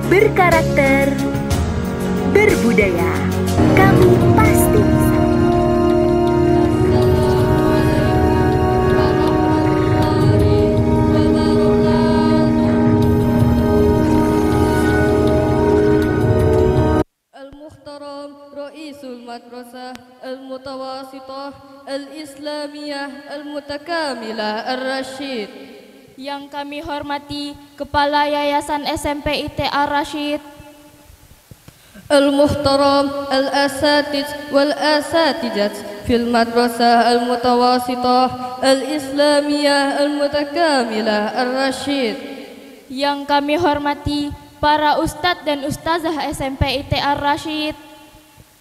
berkarakter, berbudaya. Kami pasti bisa. Al-Muhtaram Raisul Madrasah Al-Mutawasithah Al-Islamiyah Al-Mutakamilah Ar-Rasyid. Yang kami hormati Kepala Yayasan SMP IT Ar-Rasyid, Al-Muhtaram Al-Asatiz Wal-Asatijat Fil Madrasah Al-Mutawasithah Al-Islamiyah Al-Mutakamilah Ar-Rasyid. yang kami hormati para ustadz dan ustazah SMP IT Ar-Rasyid,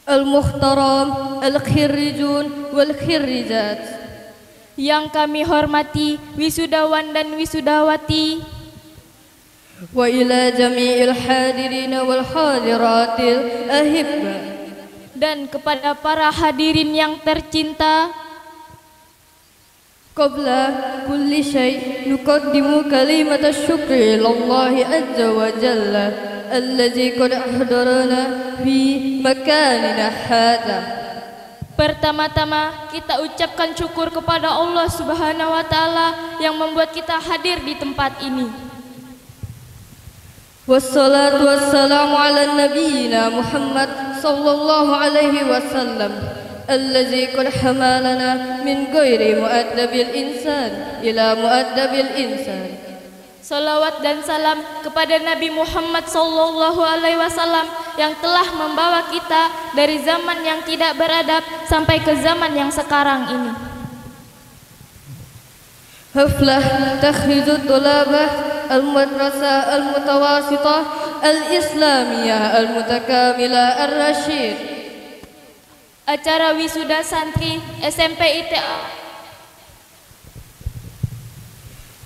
Al-Muhtaram Al-Khirrijun Wal-Khirrijat. yang kami hormati wisudawan dan wisudawati, wa ila jami'il hadirin wal hadiratil ahibba. dan kepada para hadirin yang tercinta. Qabla kulli syai' nuqaddimu kalimat asy-syukri lillahi azza wa jalla allazi qad ahdarana fi makanina hadha. Pertama-tama kita ucapkan syukur kepada Allah Subhanahu wa taala yang membuat kita hadir di tempat ini. Wassalatu wassalamu ala nabiyyina Muhammad sallallahu alaihi wasallam allazi qad hamalana min ghairi mu'addabil insan ila mu'addabil insan. Salawat dan salam kepada Nabi Muhammad sallallahu alaihi wasallam yang telah membawa kita dari zaman yang tidak beradab sampai ke zaman yang sekarang ini. Haflah takhrijut tulabah al-madrasah al-mutawasithah al-islamiyah al-mutakamilah ar-rasyid. Acara wisuda santri SMP IT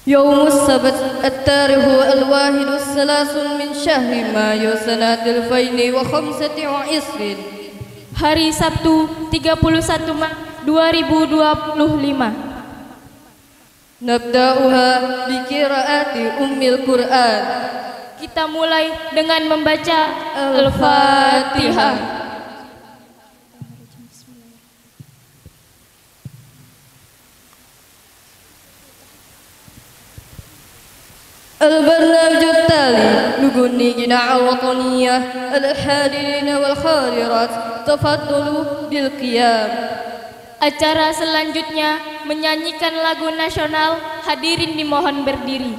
Yaumus Sabat at-tarihu al-wahidu salasun min syahri Mayu sanatil faini wa khamsati wa isrin. hari Sabtu 31 Maret 2025. Nabda'uha bi qiraati ummil Qur'an. Kita mulai dengan membaca Al-Fatihah. البرنامج التالي نغني غناء الوطنية الحاضرين والحاضرات تفضلوا بالقيام. Acara selanjutnya menyanyikan lagu nasional, hadirin dimohon berdiri.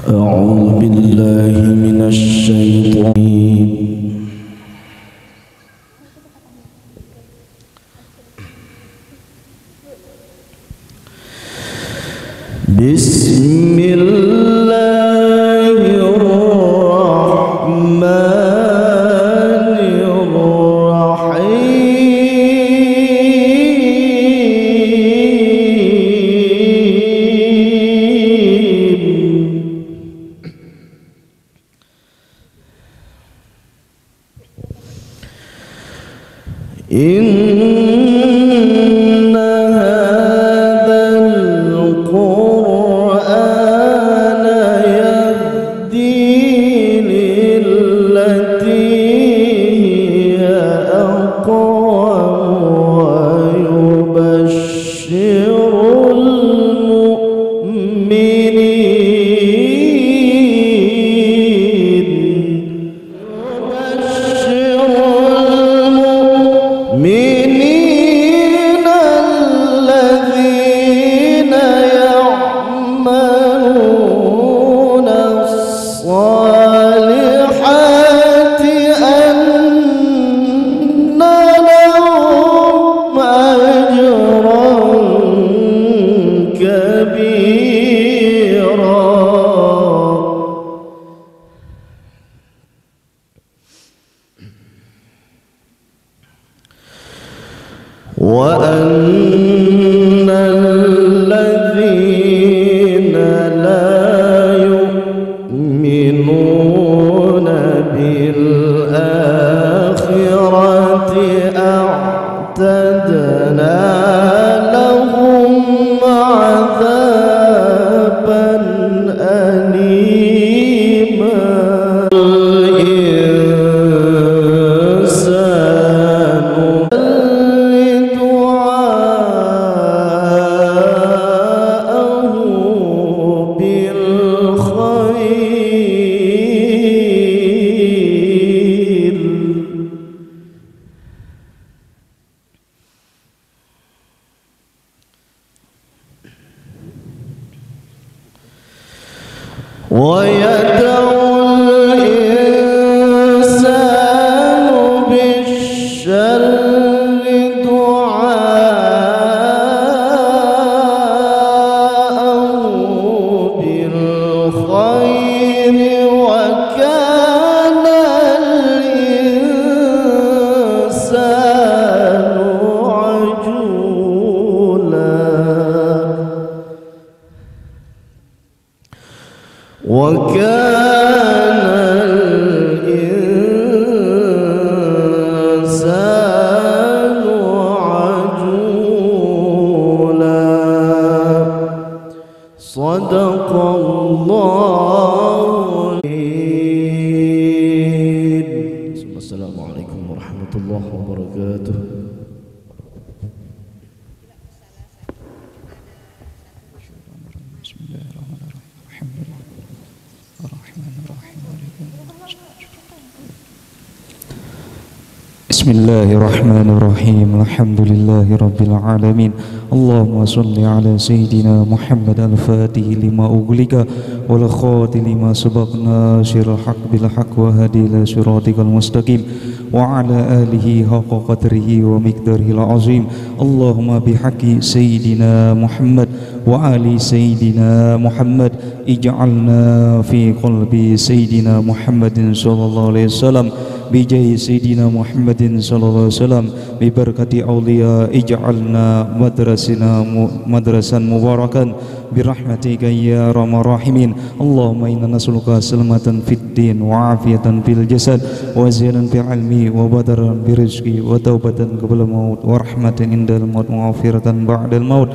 أعوذ بالله من الشيطان بسم الله الرحمن إن هذا القرآن يهدي للتي هي أقوم ويبشر المؤمنين الذين يعملون الصالحات أن لهم أجرا كبيرا. وأن الذين لا يؤمنون بالآخرة أعتدنا لهم عذابا أليما. ويدعو الإنسان بالشر دعاءه بالخير وكان الإنسان عجولا. وكان الإنسان عجولا. صدق الله. السلام عليكم ورحمة الله وبركاته. Bismillahirrahmanirrahim. Alhamdulillahirabbil alamin. Allahumma shalli ala sayyidina Muhammad al-Fatih lima ughliqa wal khatim lima sabaqna syirul haqq bil haqq wa hadi ila siratikal mustaqim wa ala alihi haqqa qadrihi wa miqdarihil azim. Allahumma bihaqqi sayyidina Muhammad wa ali sayyidina Muhammad ij'alna fi qalbi sayyidina Muhammadin sallallahu alaihi wasallam bijai sayyidina Muhammadin sallallahu alaihi wasallam bi barakati auliya ij'alna madrasan mubarakan bi rahmatika ya arhamar rahimin. Allahumma inna nas'aluka salamatan fid din wa afiyatan fil jasad wa ziyadan fil ilmi wa badaran bi rizqi wa taubatan qabla maut wa rahmatan indal maut wa maghfiratan ba'dal maut.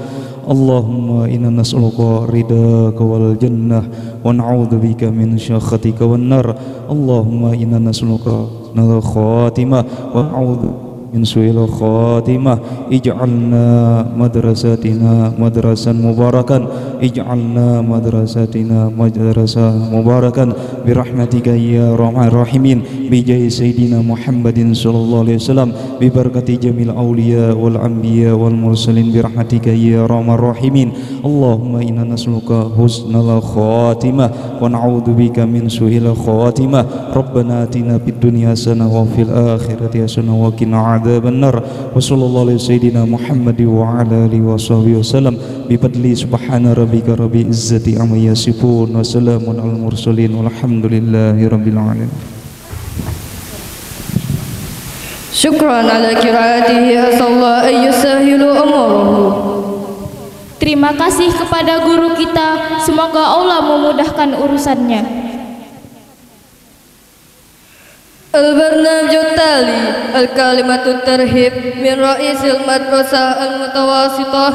Allahumma inna nas'aluka ridaka wal jannah wa na'udzubika min syakhatika wan nar. Allahumma inna nas'aluka khatimah wa na'udzu min su'il khatimah. Ij'alna madrasatina madrasan mubarakan, ij'alna madrasatina madrasah mubarakan bi rahmatika ya arhamar rahimin bi jahi sayyidina Muhammadin sallallahu alaihi wasallam bi barakati jamil auliya wal anbiya wal mursalin bi rahmatika ya arhamar rahimin. Allahumma inna nas'aluka husnal khatimah wa na'udzubika min su'il khatimah. Rabbana atina fid dunya hasanah wa fil akhirati hasanah wa qina adzaban nar. Wa sallallahu alaihi sayyidina Muhammad wa ala alihi wa sahbihi wasallam bi fadli subhana rabbika rabbil izzati amma yasifun wa salamun alal mursalin walhamdulillahi rabbil alamin. Syukran ala qiraatihi asallahu ayyusahilu amruhu. Terima kasih kepada guru kita, semoga Allah memudahkan urusannya. البرنامج التالي الكلمة الترحيب من رئيس المدرسة المتوسطة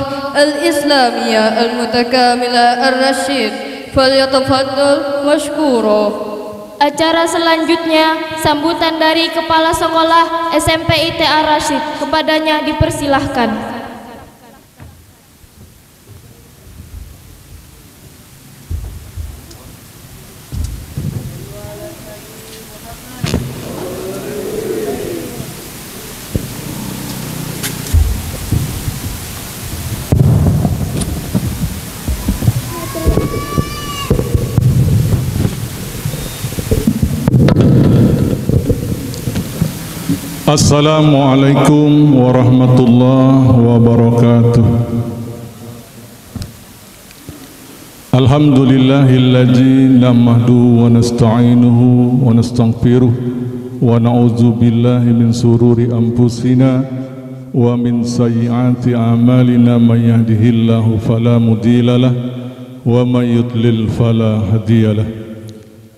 الإسلامية المتكاملة الرشيد فليتفضل مشكورا. Acara selanjutnya sambutan dari Kepala Sekolah SMP IT Ar-Rasyid. Kepadanya dipersilahkan. Assalamualaikum warahmatullahi wabarakatuh. Alhamdulillahilladzi nahmaduhu wa nasta'inuhu wa nastaghfiruh wa na'udzu billahi min sururi anfusina wa min sayyiati a'malina may yahdihillahu fala mudhillalah wa may yudlil fala hadiyalah.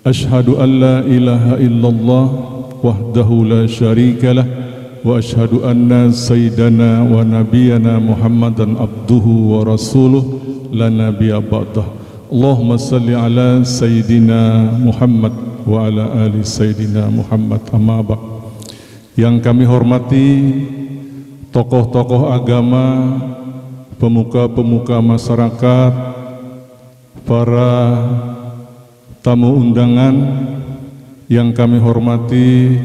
Asyhadu an la ilaha illallah wahdahu la syarika lah wa asyhadu anna sayyidana wa nabiyana Muhammadan abduhu wa rasuluh la nabiyya ba'dah. Allahumma salli ala sayyidina Muhammad wa ala ali sayyidina Muhammad. Amma ba'd. Yang kami hormati tokoh-tokoh agama, pemuka-pemuka masyarakat, para tamu undangan yang kami hormati,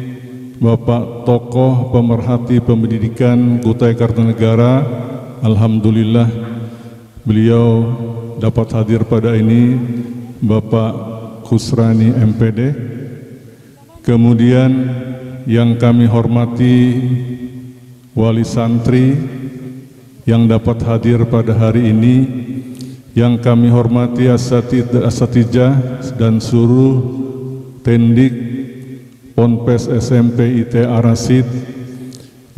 Bapak tokoh pemerhati pendidikan Kutai Kartanegara. Alhamdulillah beliau dapat hadir pada ini, Bapak Kusrani MPD. Kemudian yang kami hormati wali santri yang dapat hadir pada hari ini, yang kami hormati asatidjah dan seluruh Tendik Ponpes SMP IT Ar-Rasyid,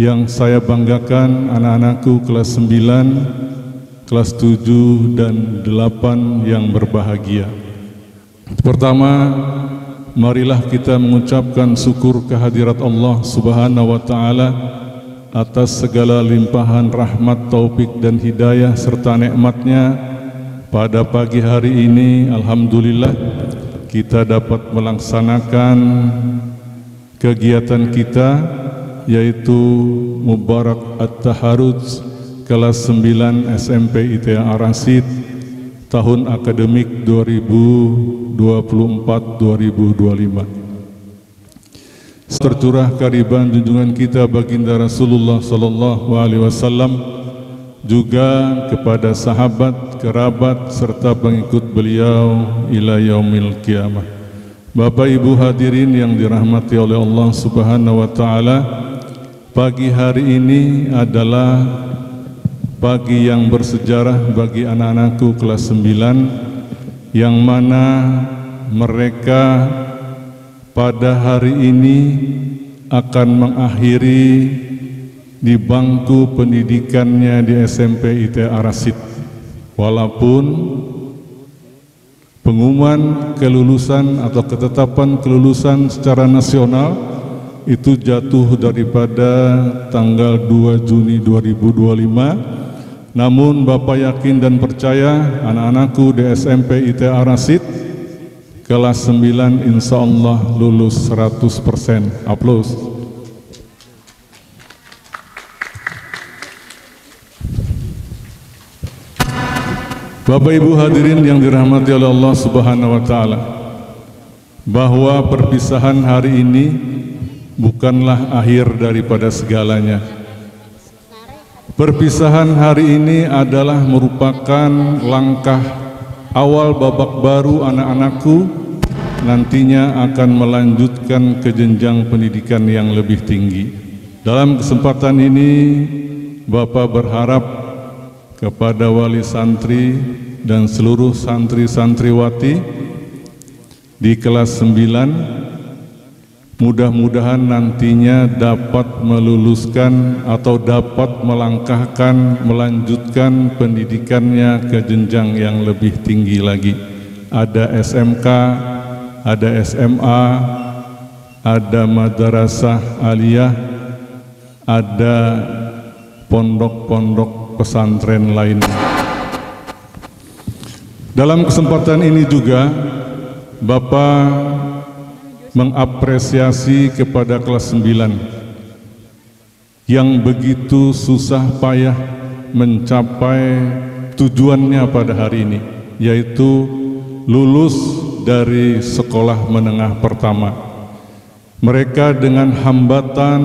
yang saya banggakan anak-anakku kelas 9, kelas 7 dan 8 yang berbahagia. Pertama, marilah kita mengucapkan syukur kehadirat Allah Subhanahu wa taala atas segala limpahan rahmat, taufik dan hidayah serta nikmatnya pada pagi hari ini. Alhamdulillah kita dapat melaksanakan kegiatan kita, yaitu Mubarak At-Taharruj kelas 9 SMP IT Ar-Rasyid tahun akademik 2024-2025. Tercurah kehadiran junjungan kita baginda Rasulullah sallallahu alaihi wasallam, juga kepada sahabat, kerabat serta pengikut beliau ila yaumil qiyamah. Bapak Ibu hadirin yang dirahmati oleh Allah Subhanahu wa taala, pagi hari ini adalah pagi yang bersejarah bagi anak-anakku kelas 9, yang mana mereka pada hari ini akan mengakhiri di bangku pendidikannya di SMP IT Ar-Rasyid. Walaupun pengumuman kelulusan atau ketetapan kelulusan secara nasional itu jatuh daripada tanggal 2 Juni 2025, namun Bapak yakin dan percaya anak-anakku di SMP IT Ar-Rasyid kelas 9 insya Allah lulus 100%. Aplaus. Bapak Ibu hadirin yang dirahmati oleh Allah Subhanahu wa taala, bahwa perpisahan hari ini bukanlah akhir daripada segalanya. Perpisahan hari ini adalah merupakan langkah awal babak baru anak-anakku nantinya akan melanjutkan ke jenjang pendidikan yang lebih tinggi. Dalam kesempatan ini Bapak berharap kepada wali santri dan seluruh santri-santriwati di kelas 9, mudah-mudahan nantinya dapat meluluskan atau dapat melangkahkan, melanjutkan pendidikannya ke jenjang yang lebih tinggi lagi. Ada SMK, ada SMA, ada madrasah aliyah, ada pondok-pondok pesantren lainnya. Dalam kesempatan ini juga Bapak mengapresiasi kepada kelas 9 yang begitu susah payah mencapai tujuannya pada hari ini, yaitu lulus dari sekolah menengah pertama. Mereka dengan hambatan,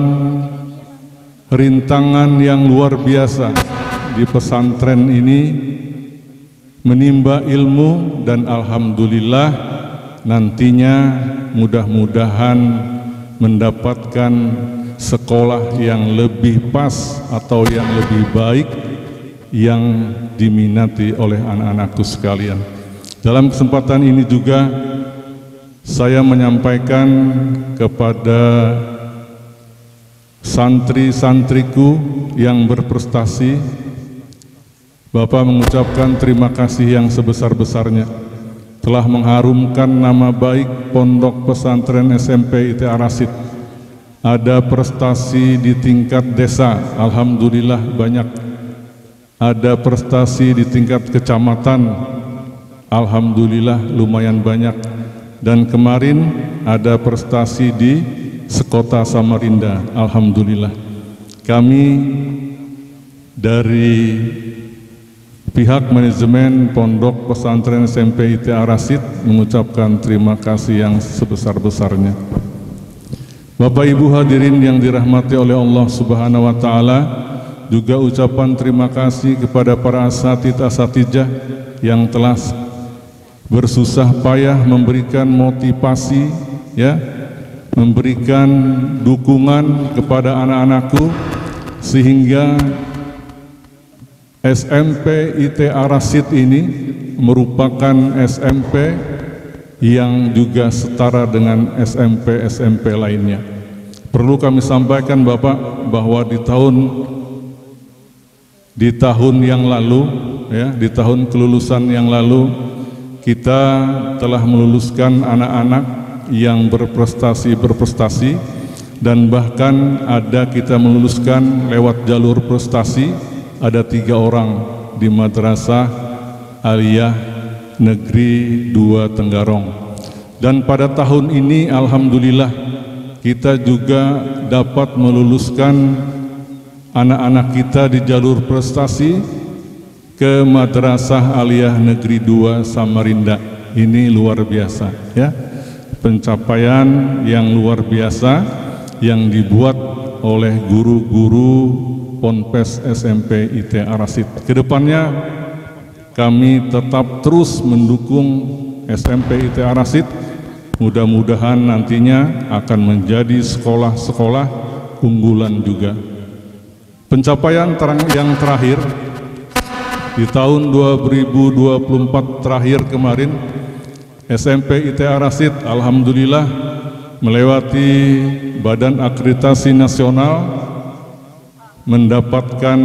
rintangan yang luar biasa di pesantren ini menimba ilmu, dan alhamdulillah nantinya mudah-mudahan mendapatkan sekolah yang lebih pas atau yang lebih baik yang diminati oleh anak-anakku sekalian. Dalam kesempatan ini juga saya menyampaikan kepada santri-santriku yang berprestasi, Bapak mengucapkan terima kasih yang sebesar-besarnya telah mengharumkan nama baik Pondok Pesantren SMP IT Ar-Rasyid. Ada prestasi di tingkat desa, alhamdulillah banyak. Ada prestasi di tingkat kecamatan, alhamdulillah lumayan banyak. Dan kemarin ada prestasi di sekota Samarinda, alhamdulillah. Kami dari pihak manajemen Pondok Pesantren SMP IT Ar-Rasyid mengucapkan terima kasih yang sebesar-besarnya. Bapak Ibu hadirin yang dirahmati oleh Allah Subhanahu wa taala, juga ucapan terima kasih kepada para asatidz-asatijah yang telah bersusah payah memberikan motivasi, ya, memberikan dukungan kepada anak-anakku sehingga SMP IT Ar-Rasyid ini merupakan SMP yang juga setara dengan SMP-SMP lainnya. Perlu kami sampaikan Bapak bahwa di tahun yang lalu, ya, di tahun kelulusan yang lalu, kita telah meluluskan anak-anak yang berprestasi, dan bahkan ada kita meluluskan lewat jalur prestasi. Ada 3 orang di Madrasah Aliyah Negeri 2 Tenggarong. Dan pada tahun ini alhamdulillah kita juga dapat meluluskan anak-anak kita di jalur prestasi ke Madrasah Aliyah Negeri 2 Samarinda. Ini luar biasa, ya. Pencapaian yang luar biasa yang dibuat oleh guru-guru Ponpes SMP IT Ar-Rasyid. Kedepannya kami tetap terus mendukung SMP IT Ar-Rasyid. Mudah-mudahan nantinya akan menjadi sekolah-sekolah unggulan juga. Pencapaian yang terakhir di tahun 2024 terakhir kemarin, SMP IT Ar-Rasyid alhamdulillah melewati Badan Akreditasi Nasional, mendapatkan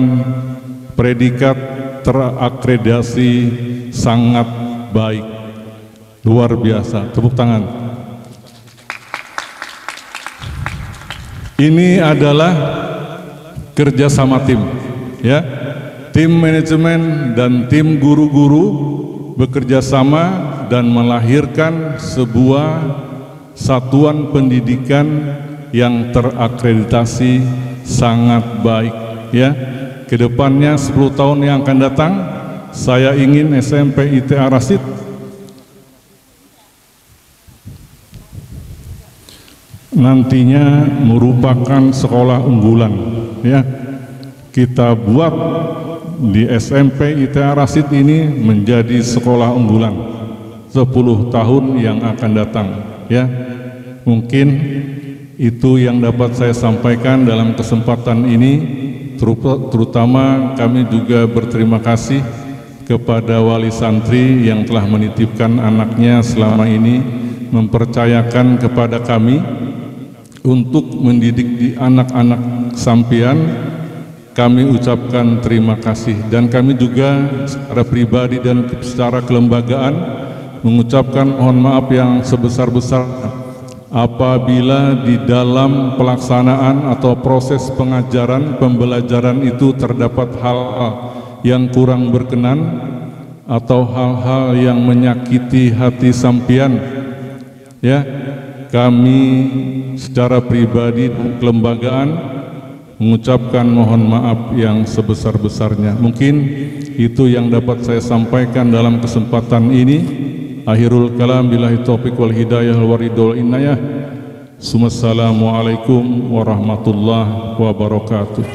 predikat terakreditasi sangat baik. Luar biasa, tepuk tangan. Ini adalah kerjasama tim, ya. Tim manajemen dan tim guru-guru bekerja sama dan melahirkan sebuah satuan pendidikan yang terakreditasi sangat baik, ya. Kedepannya 10 tahun yang akan datang, saya ingin SMP IT Ar-Rasyid nantinya merupakan sekolah unggulan, ya. Kita buat di SMP IT Ar-Rasyid ini menjadi sekolah unggulan 10 tahun yang akan datang, ya. Mungkin itu yang dapat saya sampaikan dalam kesempatan ini. Terutama kami juga berterima kasih kepada wali santri yang telah menitipkan anaknya selama ini, mempercayakan kepada kami untuk mendidik di anak-anak sampian. Kami ucapkan terima kasih, dan kami juga secara pribadi dan secara kelembagaan mengucapkan mohon maaf yang sebesar-besar apabila di dalam pelaksanaan atau proses pengajaran pembelajaran itu terdapat hal-hal yang kurang berkenan atau hal-hal yang menyakiti hati sampian, ya, kami secara pribadi dan kelembagaan mengucapkan mohon maaf yang sebesar-besarnya. Mungkin itu yang dapat saya sampaikan dalam kesempatan ini. Akhirul kalam, billahi taufiq wal hidayah wal ridho wal inayah. Assalamualaikum warahmatullahi wabarakatuh.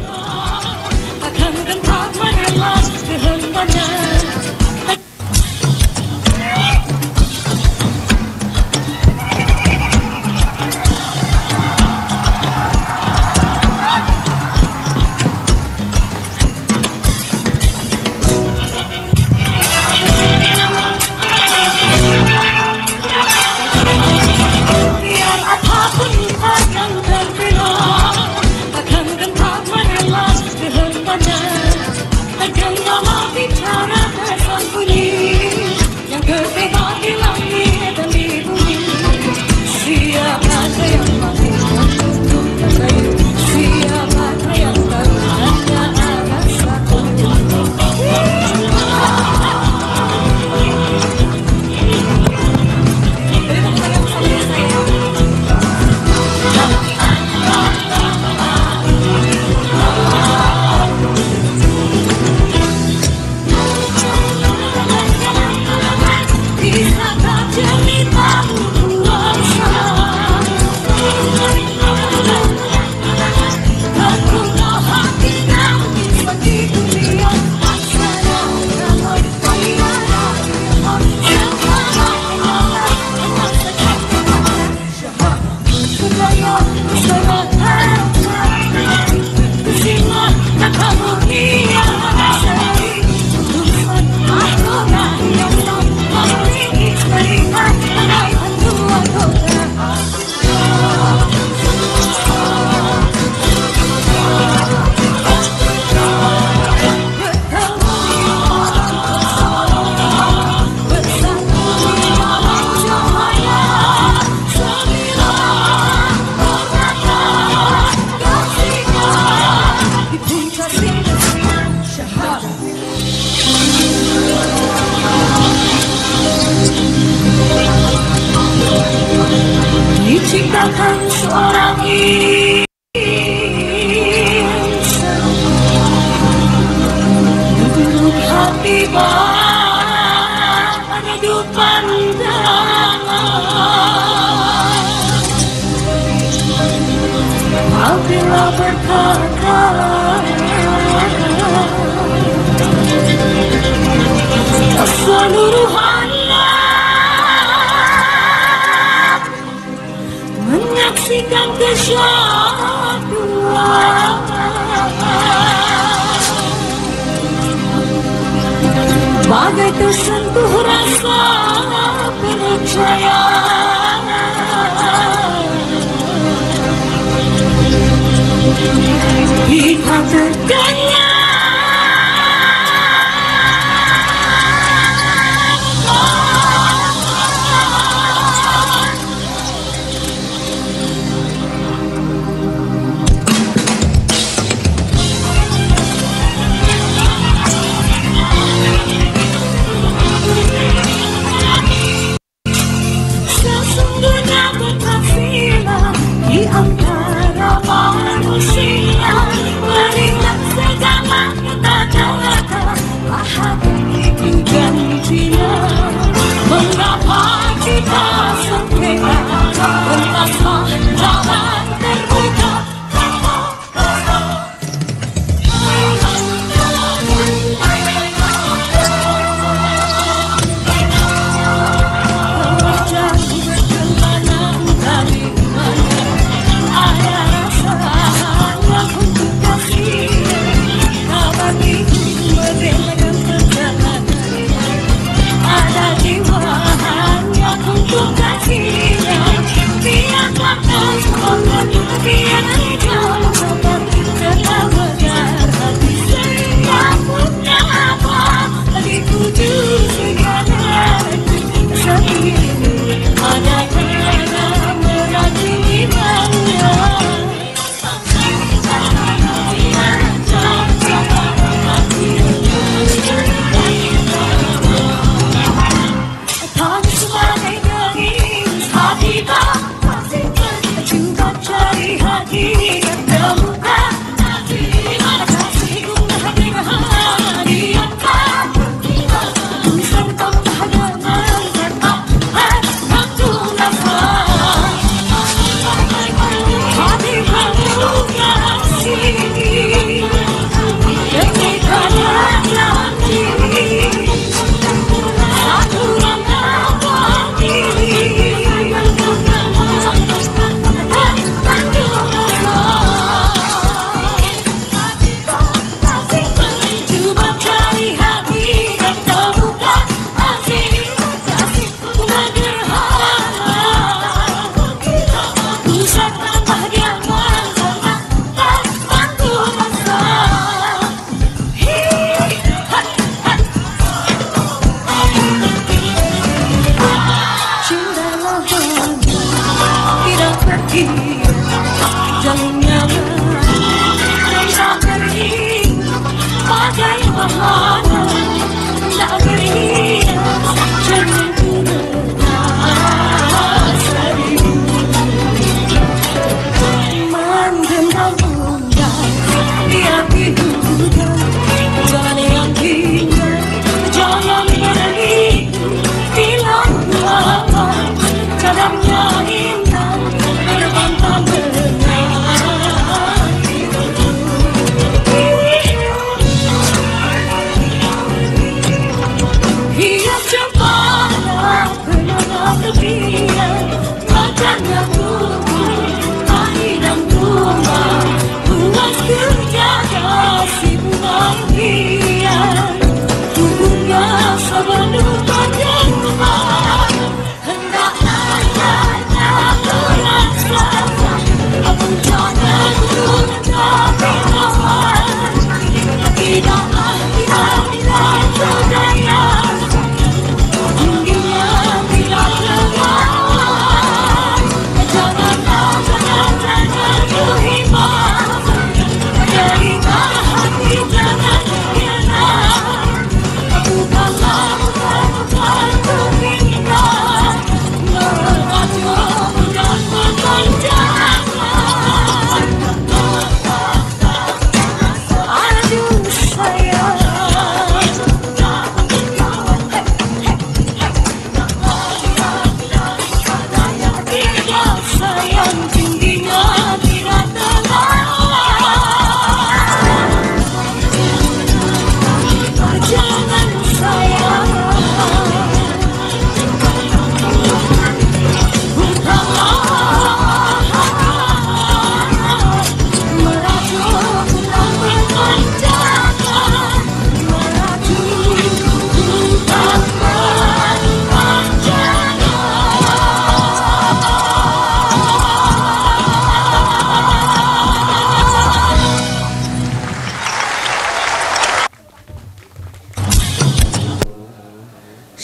Diciptakan seorang insan untuk hati pada pandangan. Apabila berkata seluruh menyaksikan kesatuan, bagai tersentuh rasa percaya. Kita terkanyang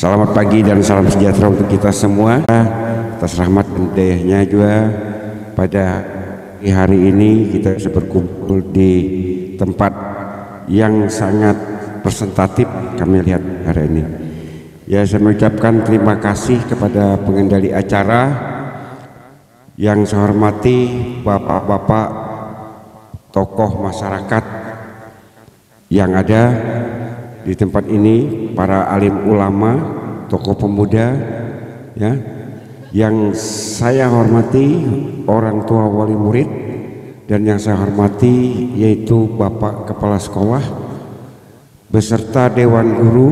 Selamat pagi dan salam sejahtera untuk kita semua. Atas rahmat dan hidayahnya juga pada hari ini kita bisa berkumpul di tempat yang sangat presentatif kami lihat hari ini. Ya, saya mengucapkan terima kasih kepada pengendali acara yang saya hormati, bapak-bapak tokoh masyarakat yang ada di tempat ini, para alim ulama, tokoh pemuda, ya, yang saya hormati, orang tua wali murid, dan yang saya hormati yaitu Bapak Kepala Sekolah beserta Dewan Guru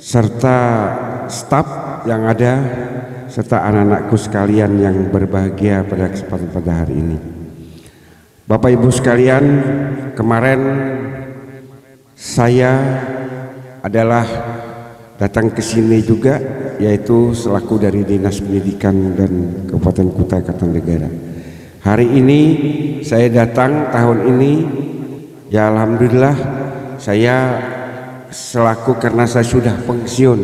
serta staf yang ada serta anak-anakku sekalian yang berbahagia pada kesempatan pada hari ini. Bapak Ibu sekalian, kemarin saya adalah datang ke sini juga, yaitu selaku dari Dinas Pendidikan dan Kabupaten Kutai Kartanegara. Hari ini saya datang tahun ini, ya alhamdulillah saya selaku karena saya sudah pensiun.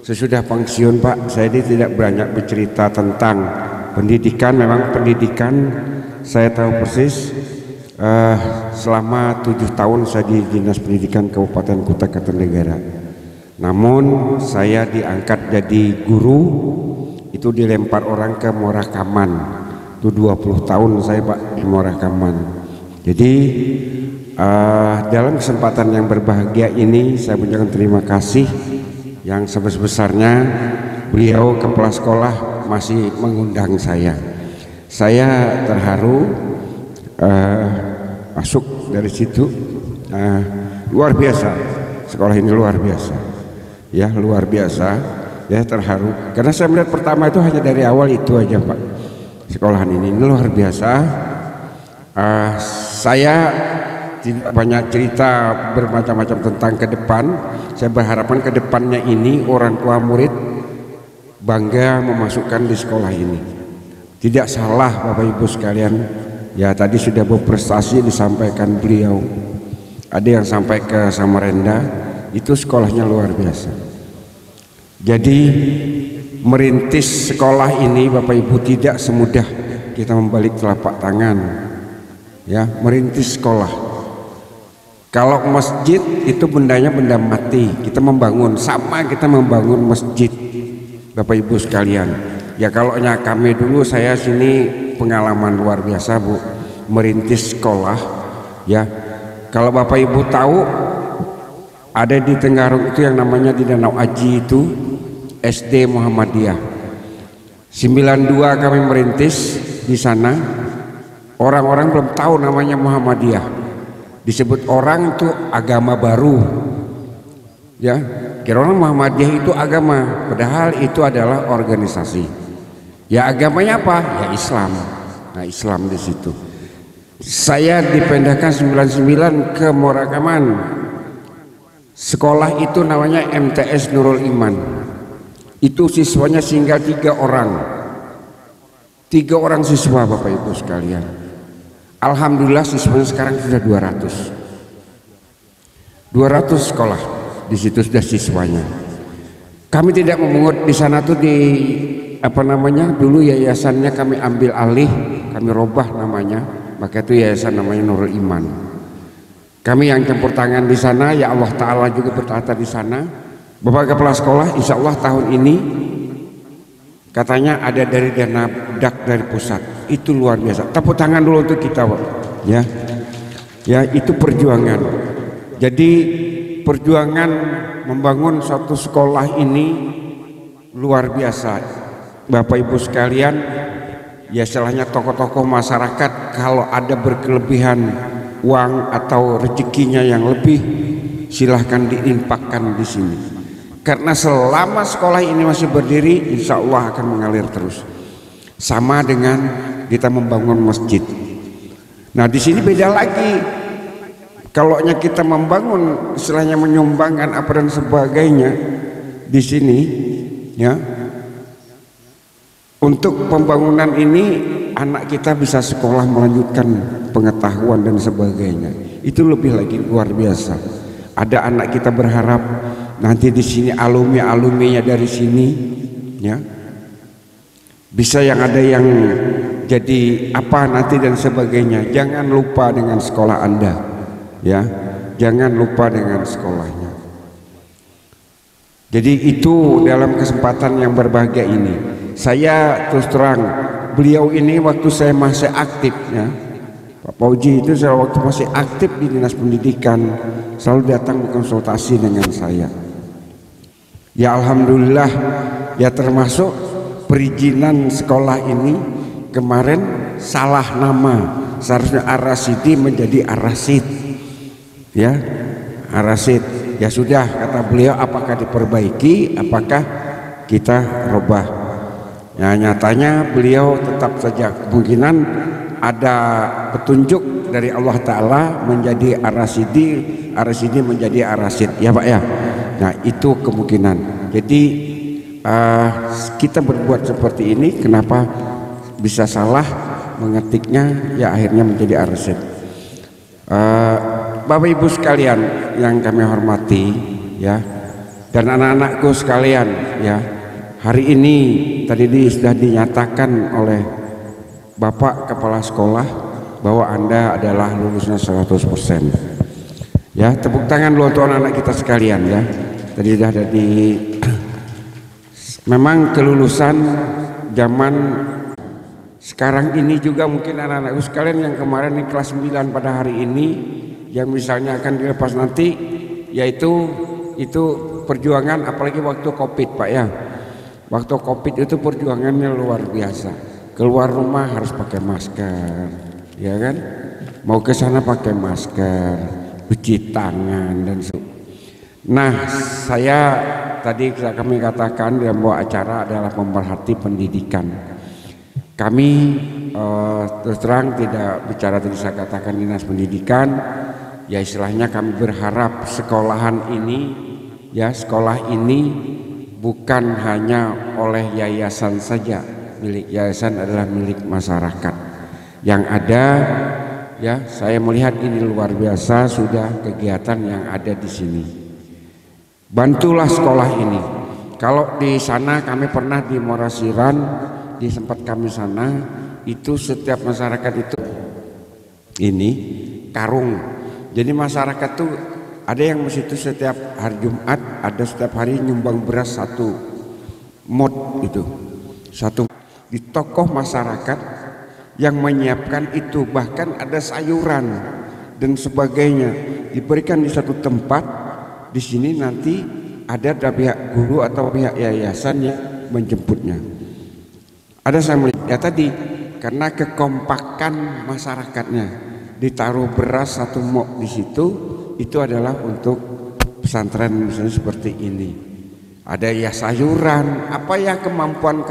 Sesudah pensiun Pak, saya ini tidak banyak bercerita tentang pendidikan. Memang pendidikan saya tahu persis. Selama 7 tahun saya di Dinas Pendidikan Kabupaten Kutai Kartanegara. Namun saya diangkat jadi guru itu dilempar orang ke Muara Kaman. Itu 20 tahun saya Pak di Morakaman. Jadi dalam kesempatan yang berbahagia ini saya mengucapkan terima kasih yang sebesar-besarnya beliau kepala sekolah masih mengundang saya. Saya terharu masuk dari situ. Luar biasa, sekolah ini luar biasa, ya luar biasa, ya terharu. Karena saya melihat pertama itu hanya dari awal itu aja Pak, sekolahan ini luar biasa. Saya tidak banyak cerita bermacam-macam tentang ke depan. Saya berharapan ke depannya ini orang tua murid bangga memasukkan di sekolah ini. Tidak salah Bapak Ibu sekalian, ya tadi sudah berprestasi disampaikan beliau. Ada yang sampai ke Samarinda, itu sekolahnya luar biasa. Jadi merintis sekolah ini Bapak Ibu tidak semudah kita membalik telapak tangan, ya merintis sekolah. Kalau masjid itu bendanya benda mati, kita membangun sama kita membangun masjid Bapak Ibu sekalian. Ya kalau kami dulu saya sini pengalaman luar biasa Bu, merintis sekolah ya. Kalau Bapak Ibu tahu ada di Tenggarong itu yang namanya di Danau Aji itu SD Muhammadiyah. 92 kami merintis di sana. Orang-orang belum tahu namanya Muhammadiyah. Disebut orang itu agama baru. Ya, kira orang Muhammadiyah itu agama, padahal itu adalah organisasi. Ya agamanya apa? Ya Islam. Nah Islam di situ. Saya dipindahkan 99 ke Morakaman. Sekolah itu namanya MTS Nurul Iman. Itu siswanya tinggal 3 orang. 3 orang siswa Bapak Ibu sekalian. Alhamdulillah siswanya sekarang sudah 200. 200 sekolah di situ sudah siswanya. Kami tidak memungut di sana tuh di apa namanya dulu yayasannya kami ambil alih, kami robah namanya, maka itu yayasan namanya Nurul Iman. Kami yang campur tangan di sana, ya Allah Ta'ala juga bertata di sana. Bapak Kepala Sekolah, insya Allah tahun ini katanya ada dari dana dak dari pusat, itu luar biasa. Tepuk tangan dulu untuk kita, Pak. Ya, ya itu perjuangan. Jadi perjuangan membangun satu sekolah ini luar biasa. Bapak Ibu sekalian, ya istilahnya tokoh-tokoh masyarakat kalau ada berkelebihan uang atau rezekinya yang lebih, silahkan diinfakkan di sini. Karena selama sekolah ini masih berdiri, insya Allah akan mengalir terus. Sama dengan kita membangun masjid. Nah di sini beda lagi. Kalau kita membangun, istilahnya menyumbangkan apa dan sebagainya di sini, ya. Untuk pembangunan ini anak kita bisa sekolah melanjutkan pengetahuan dan sebagainya. Itu lebih lagi luar biasa. Ada anak kita berharap nanti di sini alumni-alumninya dari sini, ya. Bisa yang ada yang jadi apa nanti dan sebagainya. Jangan lupa dengan sekolah Anda, ya. Jangan lupa dengan sekolahnya. Jadi itu dalam kesempatan yang berbahagia ini. Saya terus terang, beliau ini waktu saya masih aktif, ya, Pak Fauji itu saya waktu masih aktif di Dinas Pendidikan selalu datang berkonsultasi dengan saya. Ya Alhamdulillah, ya termasuk perizinan sekolah ini kemarin salah nama, seharusnya Ar-Rasyidi menjadi Ar-Rasyid, ya Ar-Rasyid. Ya sudah kata beliau, apakah diperbaiki, apakah kita rubah? Ya nyatanya beliau tetap saja kemungkinan ada petunjuk dari Allah Ta'ala menjadi Ar-Rasyidi, Ar-Rasyidi menjadi Ar-Rasyid, ya Pak ya. Nah itu kemungkinan. Jadi kita berbuat seperti ini, kenapa bisa salah mengetiknya, ya akhirnya menjadi Ar-Rasyid. Bapak Ibu sekalian yang kami hormati, ya, dan anak-anakku sekalian, ya. Hari ini tadi sudah dinyatakan oleh Bapak Kepala Sekolah bahwa Anda adalah lulusnya 100%. Ya, tepuk tangan dulu untuk anak-anak kita sekalian, ya. Tadi sudah ada di memang kelulusan zaman Sekarang ini juga mungkin anak-anakku sekalian yang kemarin di kelas 9 pada hari ini, yang misalnya akan dilepas nanti, yaitu itu perjuangan, apalagi waktu Covid Pak ya. Waktu Covid itu perjuangannya luar biasa. Keluar rumah harus pakai masker, ya kan? Mau ke sana pakai masker, cuci tangan dan Nah, saya tadi kami katakan dalam sebuah acara adalah pemerhati pendidikan. Kami terus terang tidak bicara tadi saya katakan dinas pendidikan, ya istilahnya kami berharap sekolahan ini, ya sekolah ini bukan hanya oleh yayasan saja, milik yayasan adalah milik masyarakat. Yang ada, ya saya melihat ini luar biasa sudah kegiatan yang ada di sini. Bantulah sekolah ini. Kalau di sana kami pernah di Morasiran, di tempat kami sana, itu setiap masyarakat itu ini karung. Jadi masyarakat tuh ada yang mesti itu setiap hari Jumat, ada setiap hari nyumbang beras 1 mot itu. Di tokoh masyarakat yang menyiapkan itu, bahkan ada sayuran dan sebagainya diberikan di satu tempat. Di sini nanti ada pihak guru atau pihak yayasan yang menjemputnya. Ada saya melihat ya tadi, karena kekompakan masyarakatnya, ditaruh beras 1 mok di situ, itu adalah untuk pesantren misalnya seperti ini. Ada ya sayuran, apa ya kemampuan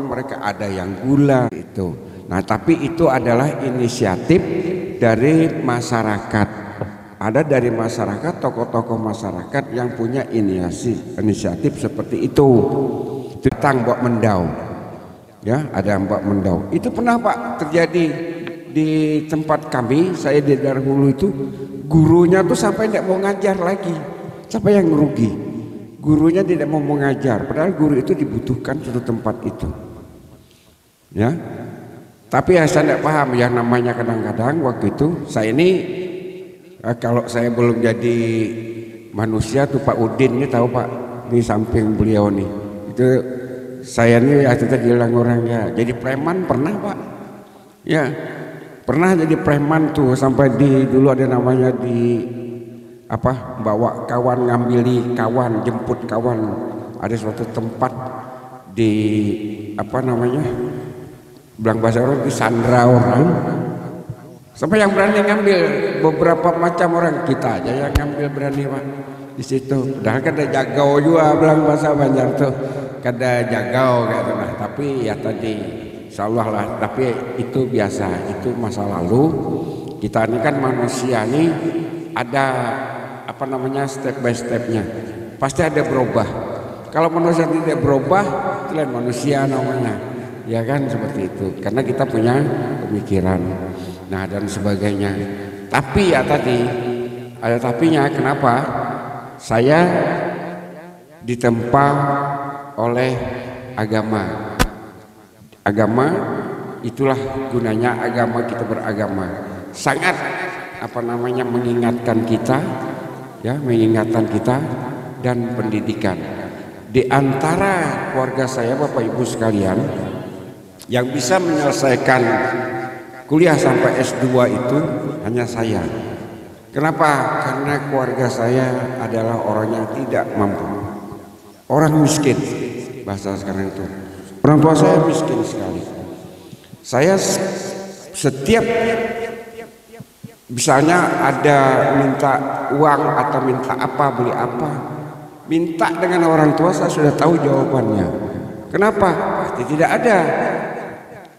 mereka, ada yang gula itu. Nah tapi itu adalah inisiatif dari masyarakat. Ada dari masyarakat, tokoh-tokoh masyarakat yang punya inisiatif seperti itu. Tentang Mbok Mendau, ya ada Mbok Mendau. Itu pernah Pak terjadi di tempat kami, saya di Darhulu itu, gurunya tuh sampai tidak mau ngajar lagi. Siapa yang rugi? Gurunya tidak mau mengajar, padahal guru itu dibutuhkan suatu tempat itu. Ya, tapi ya saya tidak paham yang namanya kadang-kadang waktu itu saya ini. Kalau saya belum jadi manusia tuh Pak Udin ini tahu Pak, di samping beliau nih, itu saya nih ya kita bilang orangnya jadi preman pernah Pak, ya pernah jadi preman tuh sampai dulu ada namanya di apa bawa kawan ngambil kawan, jemput kawan, ada suatu tempat di apa namanya bilang bahasa orang di Sandra orang. Sampai yang berani ngambil beberapa macam orang, kita aja yang ngambil berani Pak di situ. Padahal kan ada jagau juga bilang bahasa Banjar tuh, kada jagau gitu lah. Tapi ya tadi insyaallah lah, tapi itu biasa, itu masa lalu. Kita ini kan manusia nih ada apa namanya step by stepnya, pasti ada berubah. Kalau manusia tidak berubah, itu lain manusia namanya, ya kan seperti itu. Karena kita punya pemikiran. Nah dan sebagainya. Tapi ya tadi ada tapinya, kenapa saya ditempa oleh agama. Agama itulah gunanya agama, kita beragama. Sangat apa namanya mengingatkan kita, ya mengingatkan kita dan pendidikan. Di antara keluarga saya Bapak Ibu sekalian yang bisa menyelesaikan kuliah sampai S2 itu hanya saya. Kenapa? Karena keluarga saya adalah orang yang tidak mampu, orang miskin bahasa sekarang itu. Orang tua saya miskin sekali. Saya setiap misalnya ada minta uang atau minta apa, beli apa, minta dengan orang tua, saya sudah tahu jawabannya. Kenapa? Pasti tidak ada.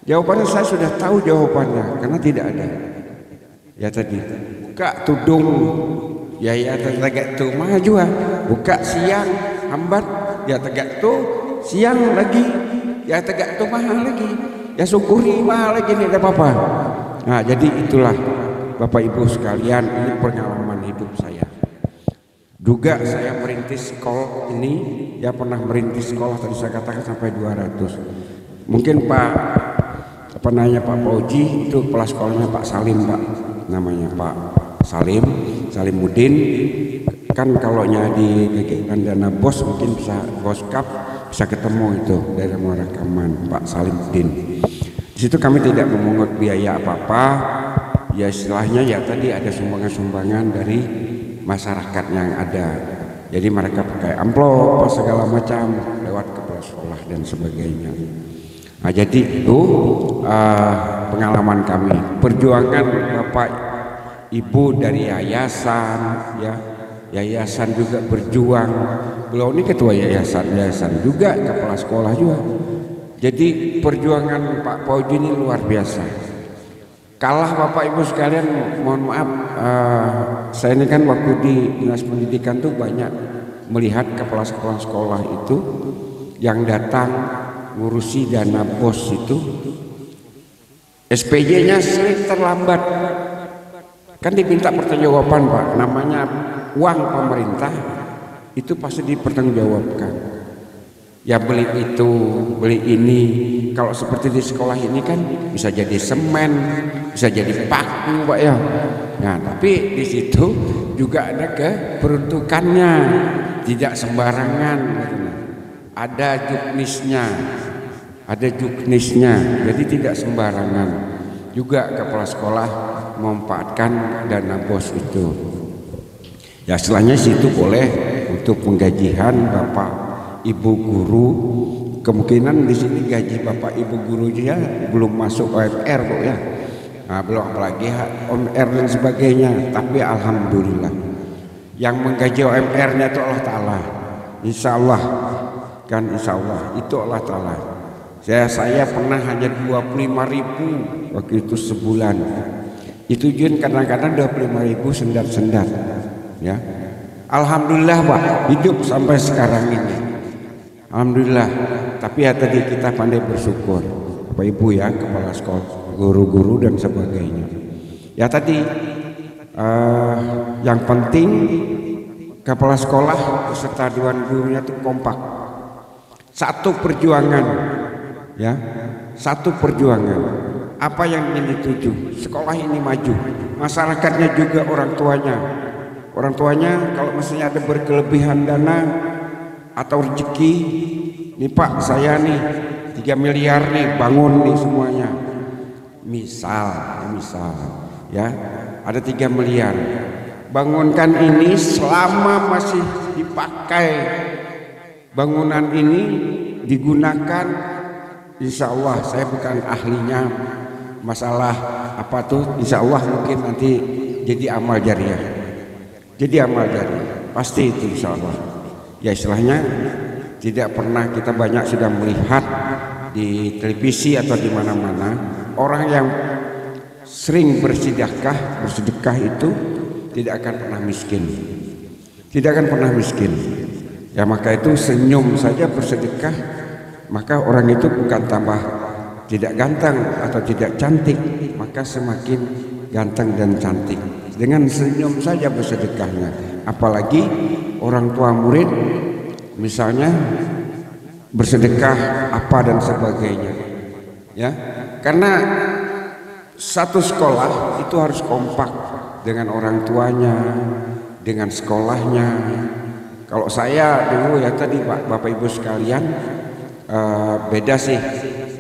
Jawabannya saya sudah tahu jawabannya, karena tidak ada. Ya tadi buka tudung, ya tegak tu mah juga. Buka siang hambat, ya tegak tu siang lagi, ya tegak tu mahal lagi, ya syukuri mahal lagi, tidak ada apa-apa. Nah jadi itulah Bapak Ibu sekalian, ini pengalaman hidup saya. Juga saya merintis sekolah ini, ya pernah merintis sekolah tadi saya katakan sampai 200. Mungkin Pak apa namanya Pak Pauji itu kepala sekolahnya Pak Salim Pak, namanya Pak Salimuddin. Kan kalau di kegiatan dana bos mungkin bisa bos kap bisa ketemu itu dari rekaman Pak Salimuddin. Di situ kami tidak memungut biaya apa-apa, ya istilahnya ya tadi ada sumbangan-sumbangan dari masyarakat yang ada. Jadi mereka pakai amplop segala macam lewat kepala sekolah dan sebagainya. Nah, jadi itu pengalaman kami, perjuangan Bapak Ibu dari yayasan, ya yayasan juga berjuang. Beliau ini ketua yayasan juga, kepala sekolah juga. Jadi perjuangan Pak Pauji ini luar biasa. Kalah Bapak Ibu sekalian, mohon maaf, saya ini kan waktu di Dinas Pendidikan tuh banyak melihat kepala sekolah itu yang datang ngurusi dana BOS itu SPJ-nya sering terlambat. Kan diminta pertanggungjawaban Pak, namanya uang pemerintah itu pasti dipertanggungjawabkan. Ya beli itu, beli ini. Kalau seperti di sekolah ini kan bisa jadi semen, bisa jadi paku Pak ya. Nah tapi di situ juga ada keperuntukannya, tidak sembarangan. Ada juknisnya, jadi tidak sembarangan. Juga kepala sekolah memanfaatkan dana BOS itu. Ya setelahnya situ boleh untuk penggajian Bapak Ibu guru, kemungkinan di sini gaji Bapak Ibu gurunya belum masuk OMR Bu ya. Nah, belum apalagi OMR dan sebagainya. Tapi alhamdulillah yang menggaji OMR-nya itu Allah Ta'ala. Insya Allah kan, insya Allah itu Allah Ta'ala. Saya pernah hanya 25.000 waktu itu sebulan. Itu jun kadang-kadang 25.000 sendat-sendat ya. Alhamdulillah Pak, hidup sampai sekarang ini. Alhamdulillah. Tapi ya tadi kita pandai bersyukur Bapak Ibu ya, kepala sekolah, guru-guru dan sebagainya. Ya tadi yang penting kepala sekolah beserta dewan gurunya itu kompak. Satu perjuangan ya, satu perjuangan. Apa yang ingin dituju? Sekolah ini maju, masyarakatnya juga orang tuanya. Orang tuanya kalau misalnya ada berkelebihan dana atau rezeki, nih Pak saya nih 3 miliar nih bangun nih semuanya. Misal ya ada 3 miliar, bangunkan ini selama masih dipakai bangunan ini digunakan. Insya Allah saya bukan ahlinya masalah apa tuh, insya Allah mungkin nanti jadi amal jariah, pasti itu insya Allah. Ya istilahnya tidak pernah kita banyak sudah melihat di televisi atau di mana-mana orang yang sering bersedekah itu tidak akan pernah miskin, ya maka itu senyum saja bersedekah, maka orang itu bukan tambah tidak ganteng atau tidak cantik, maka semakin ganteng dan cantik dengan senyum saja bersedekahnya. Apalagi orang tua murid misalnya bersedekah apa dan sebagainya ya, karena satu sekolah itu harus kompak dengan orang tuanya, dengan sekolahnya. Kalau saya dulu ya tadi Bapak Ibu sekalian,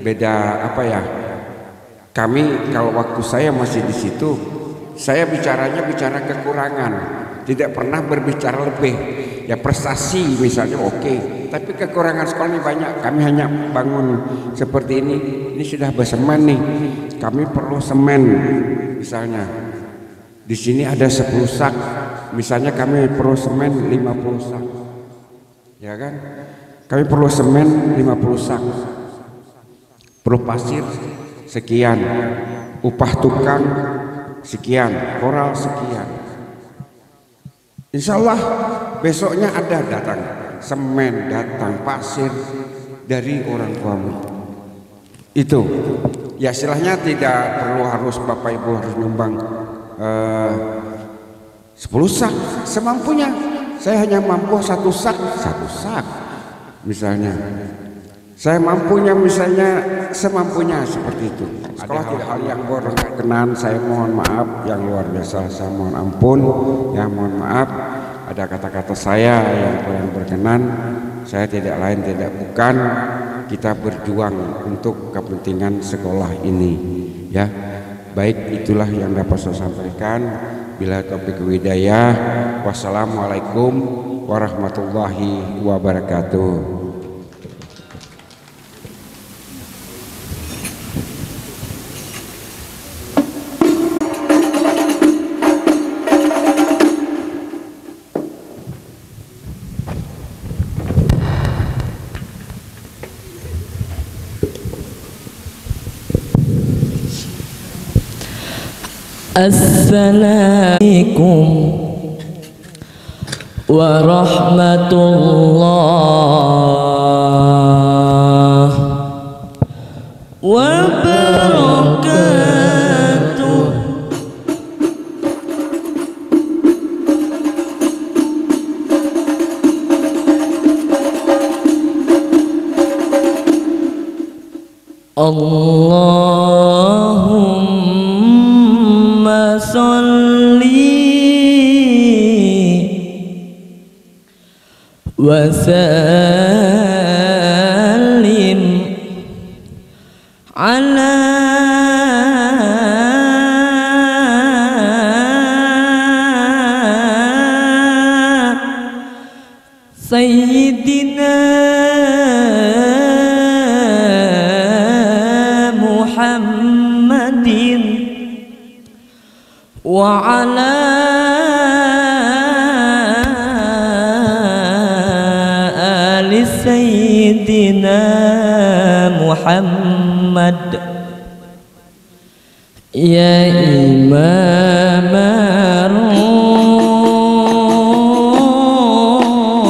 beda apa ya, kami kalau waktu saya masih di situ saya bicara kekurangan, tidak pernah berbicara lebih. Ya prestasi misalnya oke, tapi kekurangan sekolah ini banyak. Kami hanya bangun seperti ini sudah bersemen nih, kami perlu semen misalnya. Di sini ada 10 sak, misalnya kami perlu semen 50 sak, ya kan? Kami perlu semen 50 sak, perlu pasir sekian, upah tukang sekian, koral sekian. Insya Allah besoknya ada datang semen, datang pasir dari orang tuamu. Itu ya istilahnya tidak perlu harus Bapak Ibu harus nyumbang 10 sak semampunya. Saya hanya mampu 1 sak misalnya. Saya mampunya misalnya semampunya seperti itu. Sekolah tidak hal yang berkenan, saya mohon maaf yang luar biasa, saya mohon ampun, ya mohon maaf. Ada kata-kata saya yang kurang berkenan, saya tidak lain tidak bukan kita berjuang untuk kepentingan sekolah ini ya. Baik, itulah yang dapat saya sampaikan. Bila taufiq hidayah, wassalamualaikum warahmatullahi wabarakatuh. Assalamualaikum warahmatullahi wabarakatuh. Allahumma sholli wa sallim ala sayyidina Muhammadin wa ala ali sayyidina Muhammad ya imam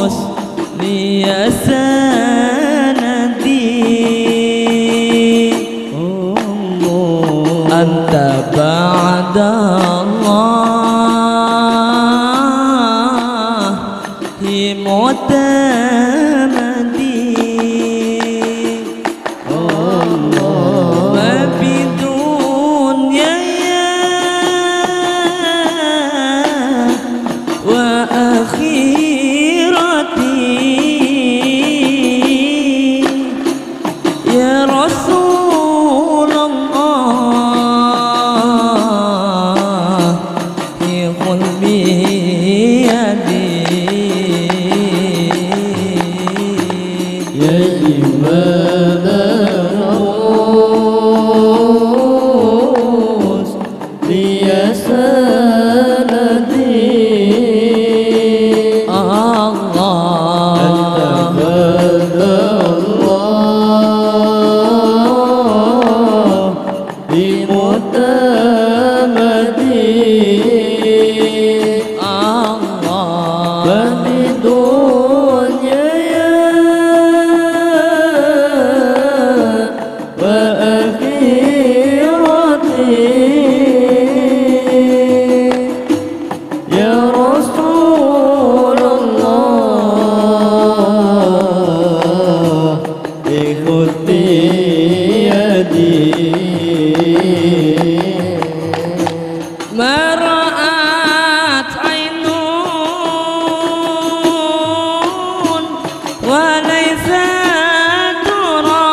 rusli ya sanadi anta ba'dallahi mu'tamadi wa bidunya wa akhirati ya Rasulullah ikhul biyadi ya imam rusli ya sanadi Allah anta ba'dallah bi mu'tamadi Allah wa bidunya wa akhirati ya Rasulullah ikhud biyadi ma ra'at aynun wa laysa tura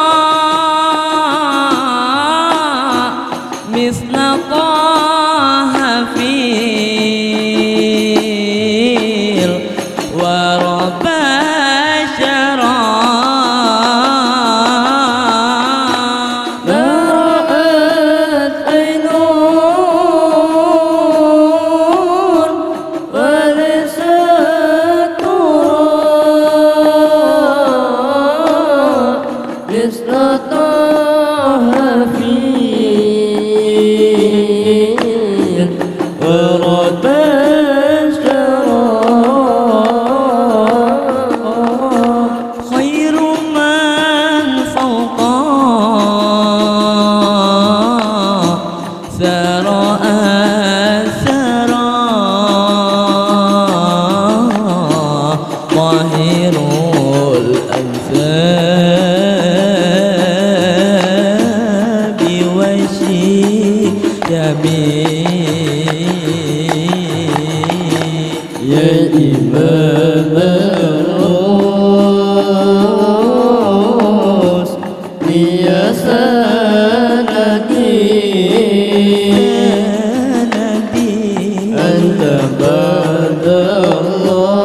misla taha fil wara bashara ma ra'at aynun wa laysa tura misla taha fil wara bashara khairu man fawqa sara asara tahirul ansar ya sanadi anta badallah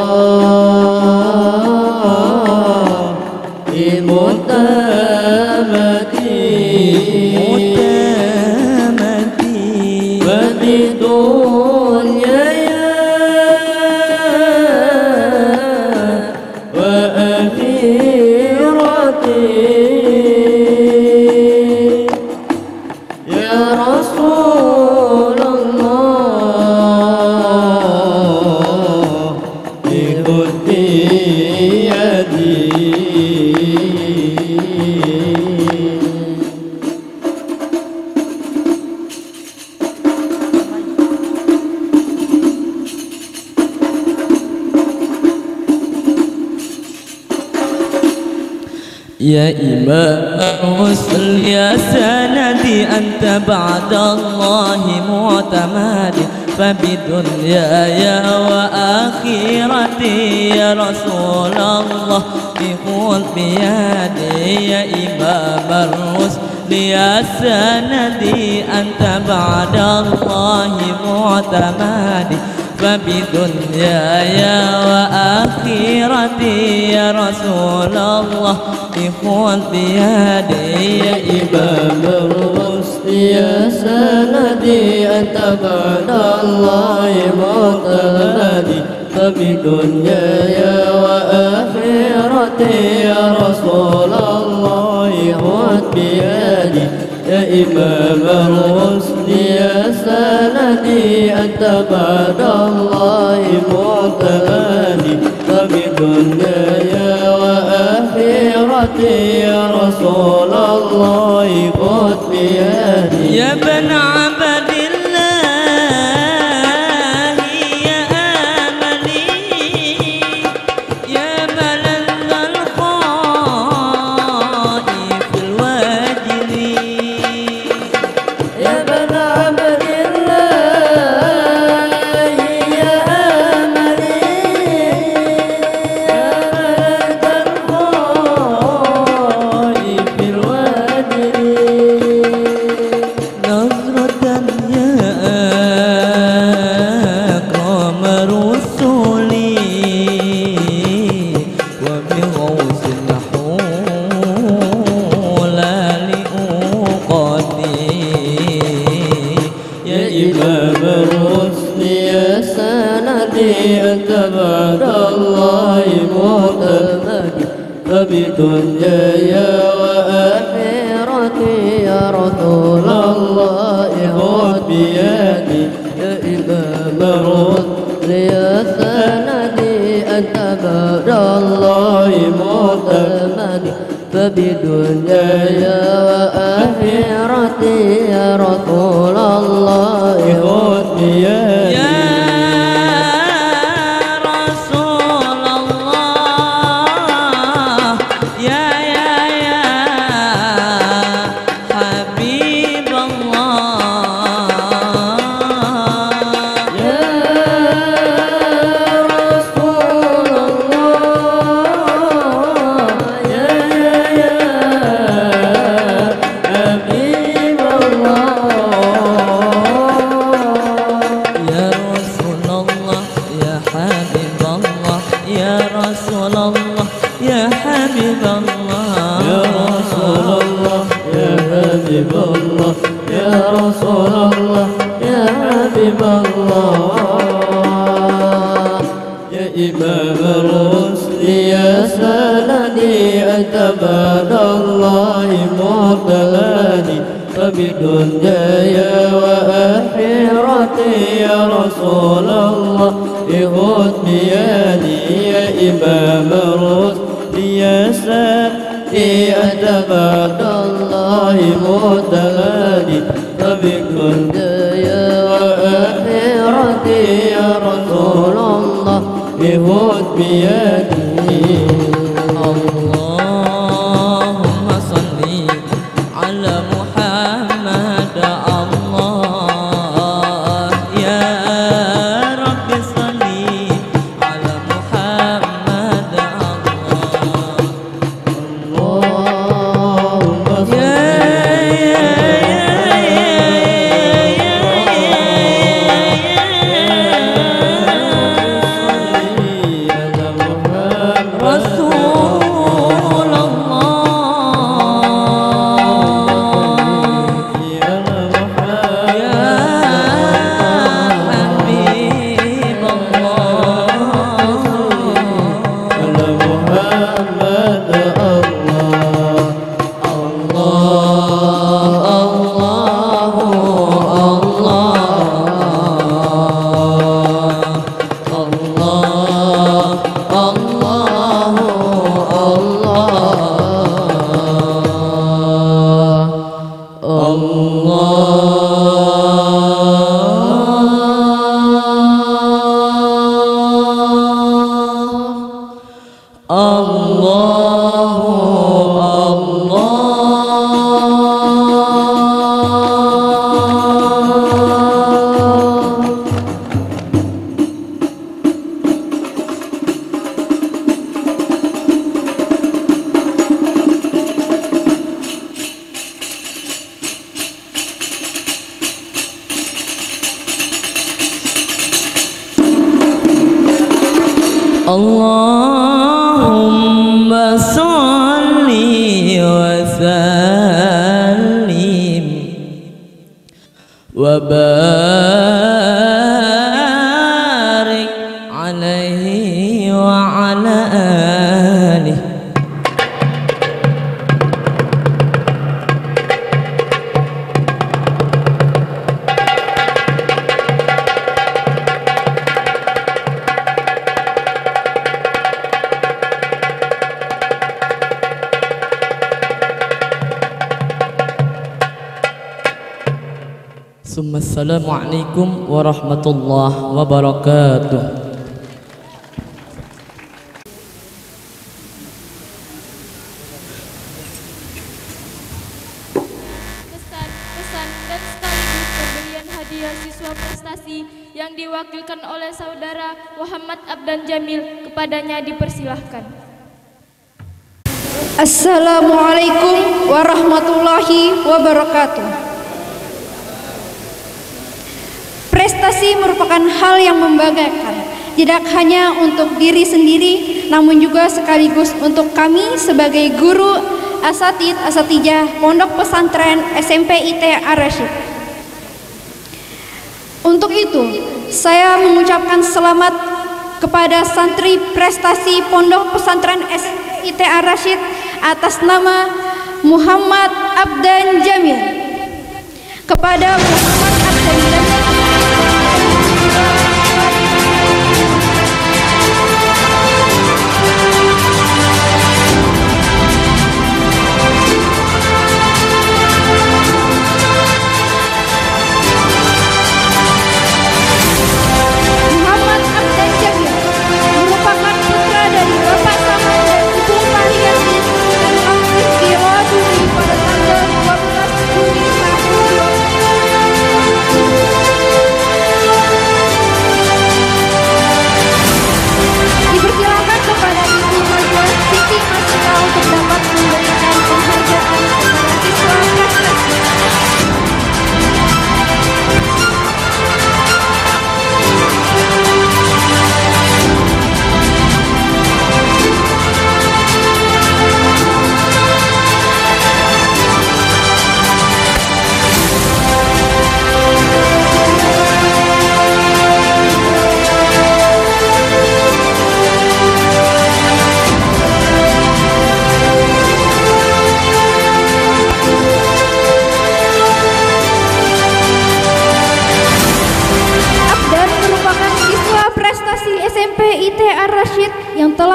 mutamati badi dunya wa akhirati ya Rasulullah ikuti yadi. يا إمام الرسل يا سندي أنت بعد الله معتمدي فبدنياي وآخرتي يا رسول الله بخذ بيدي يا إمام الرسل يا سندي أنت بعد الله معتمدي فبدنياي وآخرتي يا رسول الله بخذ بيدي يا إمام الرسل يا سندي أنت بعد الله معتمدي فبدنياي وآخرتي يا رسول الله خذ بيدي يا إمام الرسل يا سندي أنت بعد الله معتمدي فبدنياي وآخرتي يا رسول الله خذ بيدي يا ابن عبد الله يا آملي يا ملذ الخائف الواجل يا ابن عبد الله يا آملي يا ملذ الخائف الواجل نظرة يا أكرم رسلي وبغوث النحول لأوقاتي يا إمام الرسل يا سندي أنت بعد الله معتمدي فبدنياي وآخرتي يا رسول الله خذ بيدي يا إمام الرسل يا سندي أنت بعد الله معتمدي فبدنياي وآخرتي يا رسول الله خذ بيدي يا رسول الله يا حبيب الله يا رسول الله يا حبيب الله يا رسول الله يا حبيب الله يا رسول الله يا حبيب الله يا رسول الله يا حبيب الله يا رسول الله يا حبيب الله يا إمام الرسل يا سندي أنت بعد الله معتمدي فبدنياي وآخرتي يا رسول الله خذ بيدي يا إمام الرسل يا سندي أنت بعد الله معتمدي فبدنياي وآخرتي يا رسول الله خذ بيدي اللهم صل على محمد الله يا رب صل على محمد الله اللهم Allahumma salli wa sallim wa barik alaihi wa ala alihi. Assalamualaikum warahmatullahi wabarakatuh. Pesan dan sekaligus pemberian hadiah siswa prestasi yang diwakilkan oleh saudara Muhammad Abdan Jamil, kepadanya dipersilahkan. Assalamualaikum warahmatullahi wabarakatuh. Prestasi merupakan hal yang membanggakan, tidak hanya untuk diri sendiri, namun juga sekaligus untuk kami sebagai guru asatid asatijah Pondok Pesantren SMP IT Ar-Rasyid. Untuk itu, saya mengucapkan selamat kepada santri prestasi Pondok Pesantren SMP IT Ar-Rasyid atas nama Muhammad Abdan Jamil. Kepada Muhammad Abdan Jamil,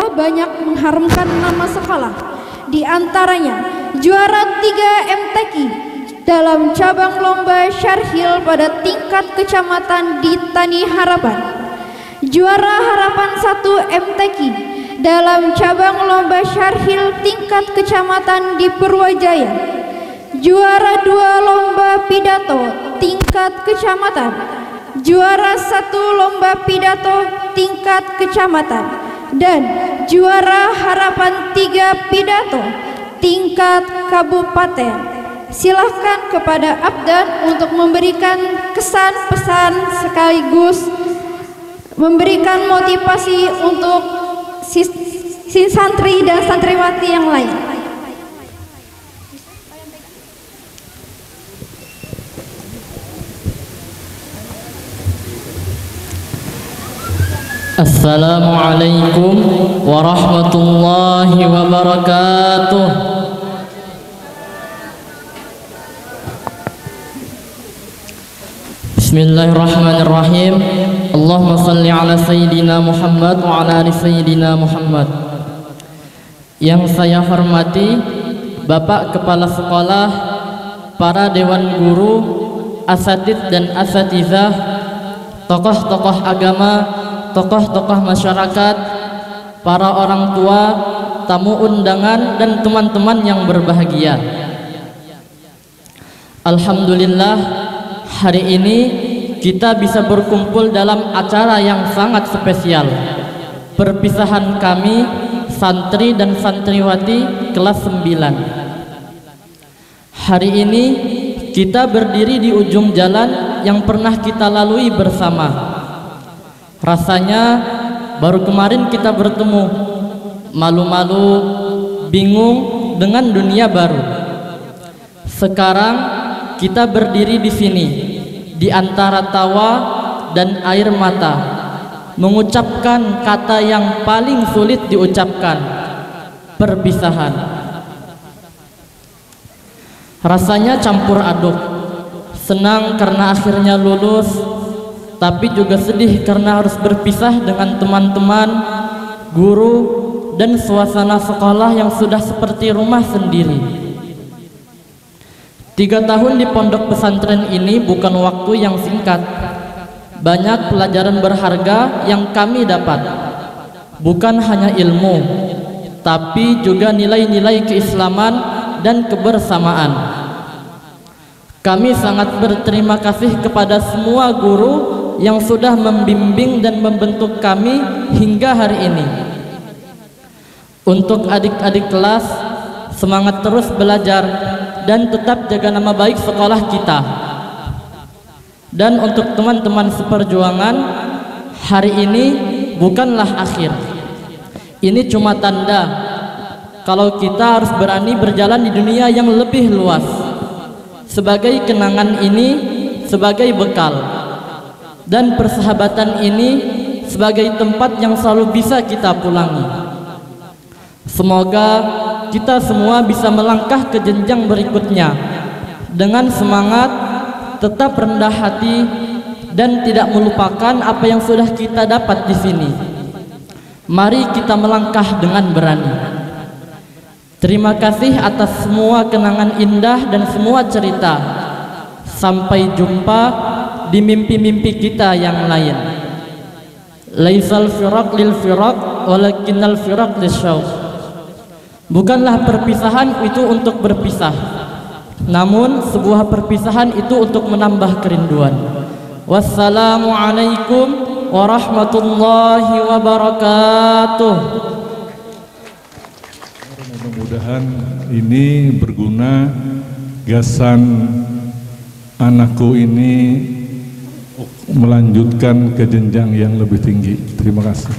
banyak mengharumkan nama sekolah, di antaranya juara 3 MTQ dalam cabang lomba Syarhil pada tingkat kecamatan di Tani Harapan, juara Harapan 1 MTQ dalam cabang lomba Syarhil tingkat kecamatan di Purwajaya, juara 2 lomba pidato tingkat kecamatan, juara 1 lomba pidato tingkat kecamatan, dan juara Harapan 3 pidato tingkat kabupaten. Silahkan kepada Abdan untuk memberikan kesan pesan sekaligus memberikan motivasi untuk si santri dan santriwati yang lain. Assalamualaikum warahmatullahi wabarakatuh. Bismillahirrahmanirrahim. Allahumma salli ala Sayyidina Muhammad wa ala ali Sayyidina Muhammad. Yang saya hormati Bapak Kepala Sekolah, para Dewan Guru, asatid dan asatizah, tokoh-tokoh agama, tokoh-tokoh masyarakat, para orang tua, tamu undangan, dan teman-teman yang berbahagia. Alhamdulillah, hari ini kita bisa berkumpul dalam acara yang sangat spesial. Perpisahan kami, santri dan santriwati kelas 9. Hari ini kita berdiri di ujung jalan yang pernah kita lalui bersama. Rasanya baru kemarin kita bertemu, malu-malu, bingung dengan dunia baru. Sekarang kita berdiri di sini, di antara tawa dan air mata, mengucapkan kata yang paling sulit diucapkan, perpisahan. Rasanya campur aduk, senang karena akhirnya lulus, tapi juga sedih karena harus berpisah dengan teman-teman, guru, dan suasana sekolah yang sudah seperti rumah sendiri. 3 tahun di pondok pesantren ini bukan waktu yang singkat. Banyak pelajaran berharga yang kami dapat. Bukan hanya ilmu, tapi juga nilai-nilai keislaman dan kebersamaan. Kami sangat berterima kasih kepada semua guru yang sudah membimbing dan membentuk kami hingga hari ini. Untuk adik-adik kelas, semangat terus belajar dan tetap jaga nama baik sekolah kita. Dan untuk teman-teman seperjuangan, hari ini bukanlah akhir. Ini cuma tanda kalau kita harus berani berjalan di dunia yang lebih luas. Sebagai kenangan ini, sebagai bekal, dan persahabatan ini sebagai tempat yang selalu bisa kita pulangi. Semoga kita semua bisa melangkah ke jenjang berikutnya dengan semangat, tetap rendah hati, dan tidak melupakan apa yang sudah kita dapat di sini. Mari kita melangkah dengan berani. Terima kasih atas semua kenangan indah dan semua cerita. Sampai jumpa di mimpi-mimpi kita yang lain. Laisal firaq lil firaq walakinnal firaq lisyauq. Bukanlah perpisahan itu untuk berpisah, namun sebuah perpisahan itu untuk menambah kerinduan. Wassalamualaikum warahmatullahi wabarakatuh. Mudah-mudahan ini berguna, gasan anakku ini melanjutkan ke jenjang yang lebih tinggi. Terima kasih.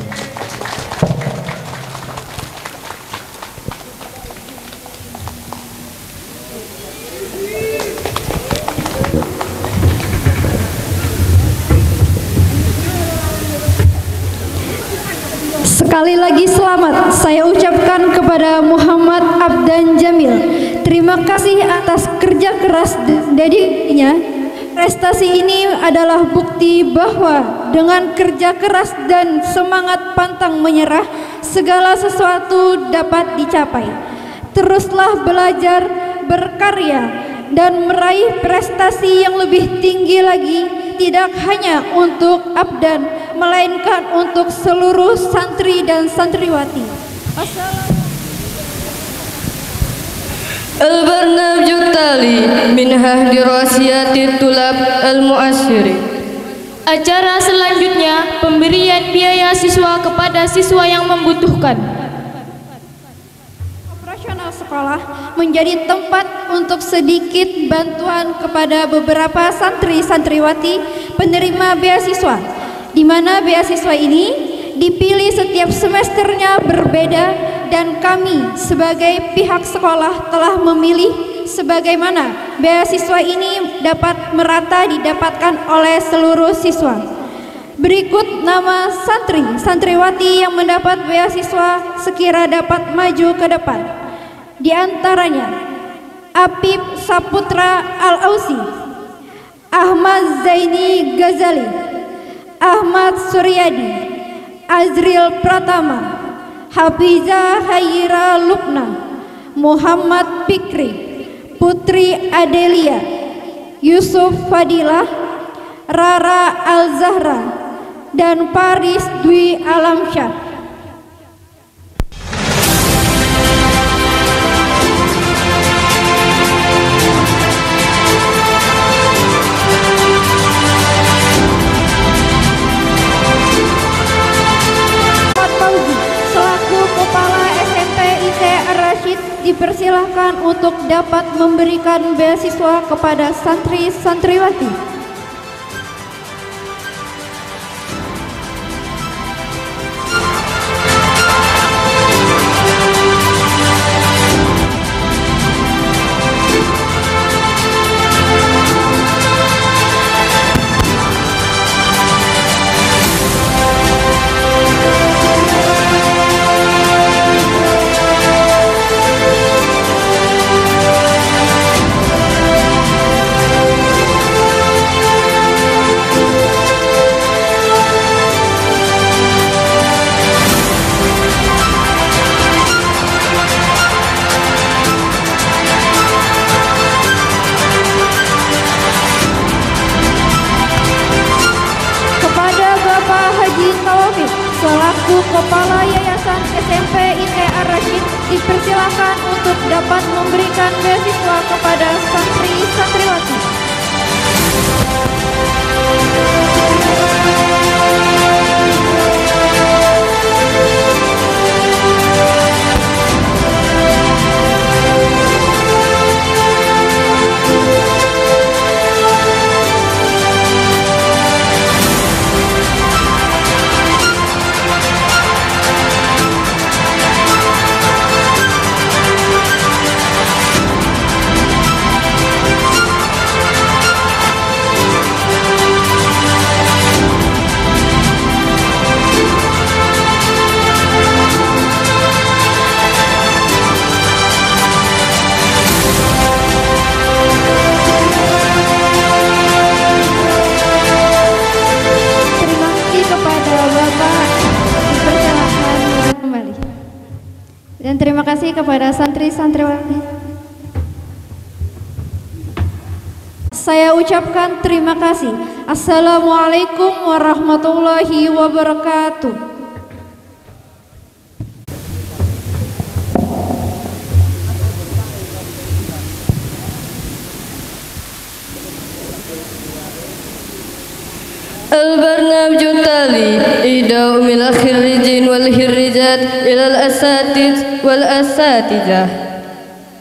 Sekali lagi selamat saya ucapkan kepada Muhammad Abdan Jamil. Terima kasih atas kerja keras dediknya. Prestasi ini adalah bukti bahwa dengan kerja keras dan semangat pantang menyerah, segala sesuatu dapat dicapai. Teruslah belajar, berkarya, dan meraih prestasi yang lebih tinggi lagi, tidak hanya untuk Abdan, melainkan untuk seluruh santri dan santriwati. Al-barnamij tali min hahdi rasiyati tulab al-mu'asyiri. Acara selanjutnya pemberian biaya siswa kepada siswa yang membutuhkan. Operasional sekolah menjadi tempat untuk sedikit bantuan kepada beberapa santri-santriwati penerima beasiswa, di mana beasiswa ini dipilih setiap semesternya berbeda, dan kami sebagai pihak sekolah telah memilih sebagaimana beasiswa ini dapat merata didapatkan oleh seluruh siswa. Berikut nama santri-santriwati yang mendapat beasiswa sekira dapat maju ke depan. Di antaranya Apip Saputra Al-Ausi, Ahmad Zaini Ghazali, Ahmad Suryadi, Azril Pratama, Hafiza Hayira Lukna, Muhammad Fikri, Putri Adelia, Yusuf Fadilah, Rara Al-Zahra, dan Paris Dwi Alamsyah. Dipersilahkan untuk dapat memberikan beasiswa kepada santri-santriwati. untuk Kepala Yayasan SMP IT Ar-Rasyid dipersilakan untuk dapat memberikan beasiswa kepada santri-santriwati. Dan terima kasih kepada santri-santriwati. Saya ucapkan terima kasih. Assalamualaikum warahmatullahi wabarakatuh. البرنامج التالي إهداء من الخريجين والخريجات إلى الأساتذة والأساتذة.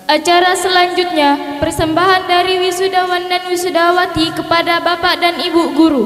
Acara selanjutnya persembahan dari wisudawan dan wisudawati kepada Bapak dan Ibu guru.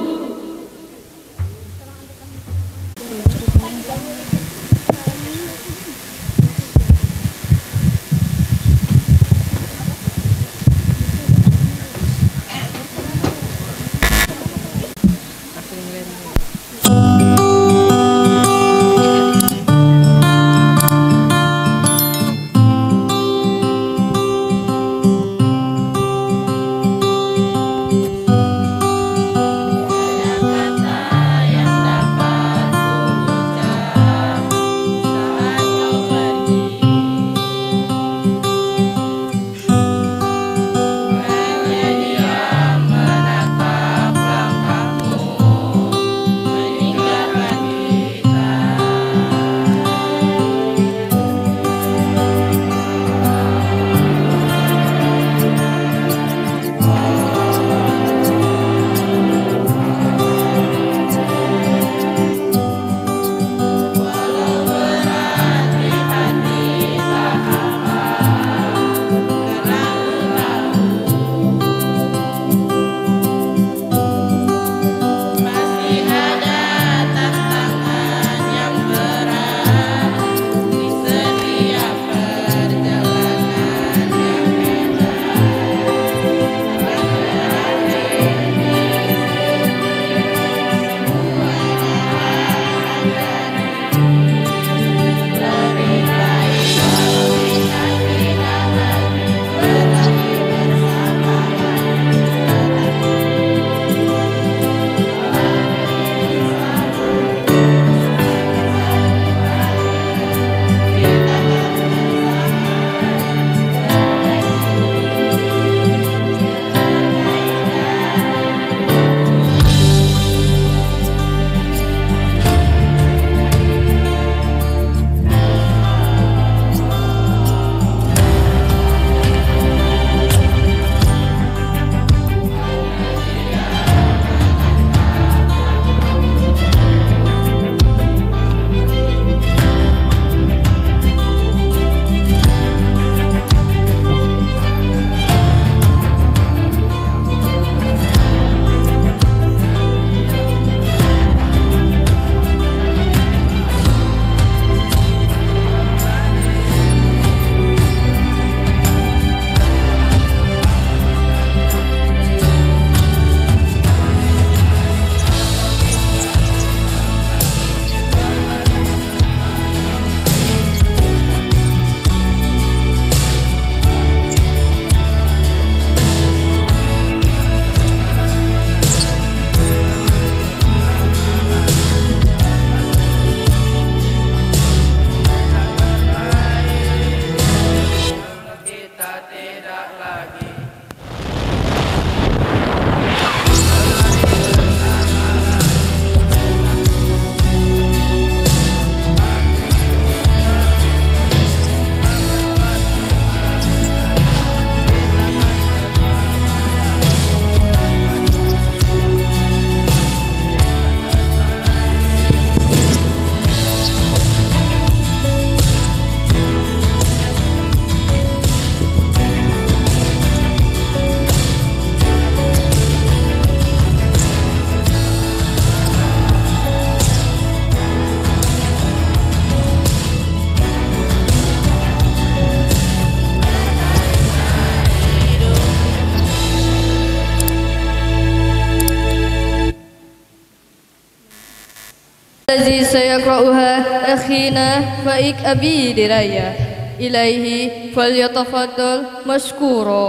سيقرأها أخينا فائق أبي دراية إليه فليتفضل مشكورا.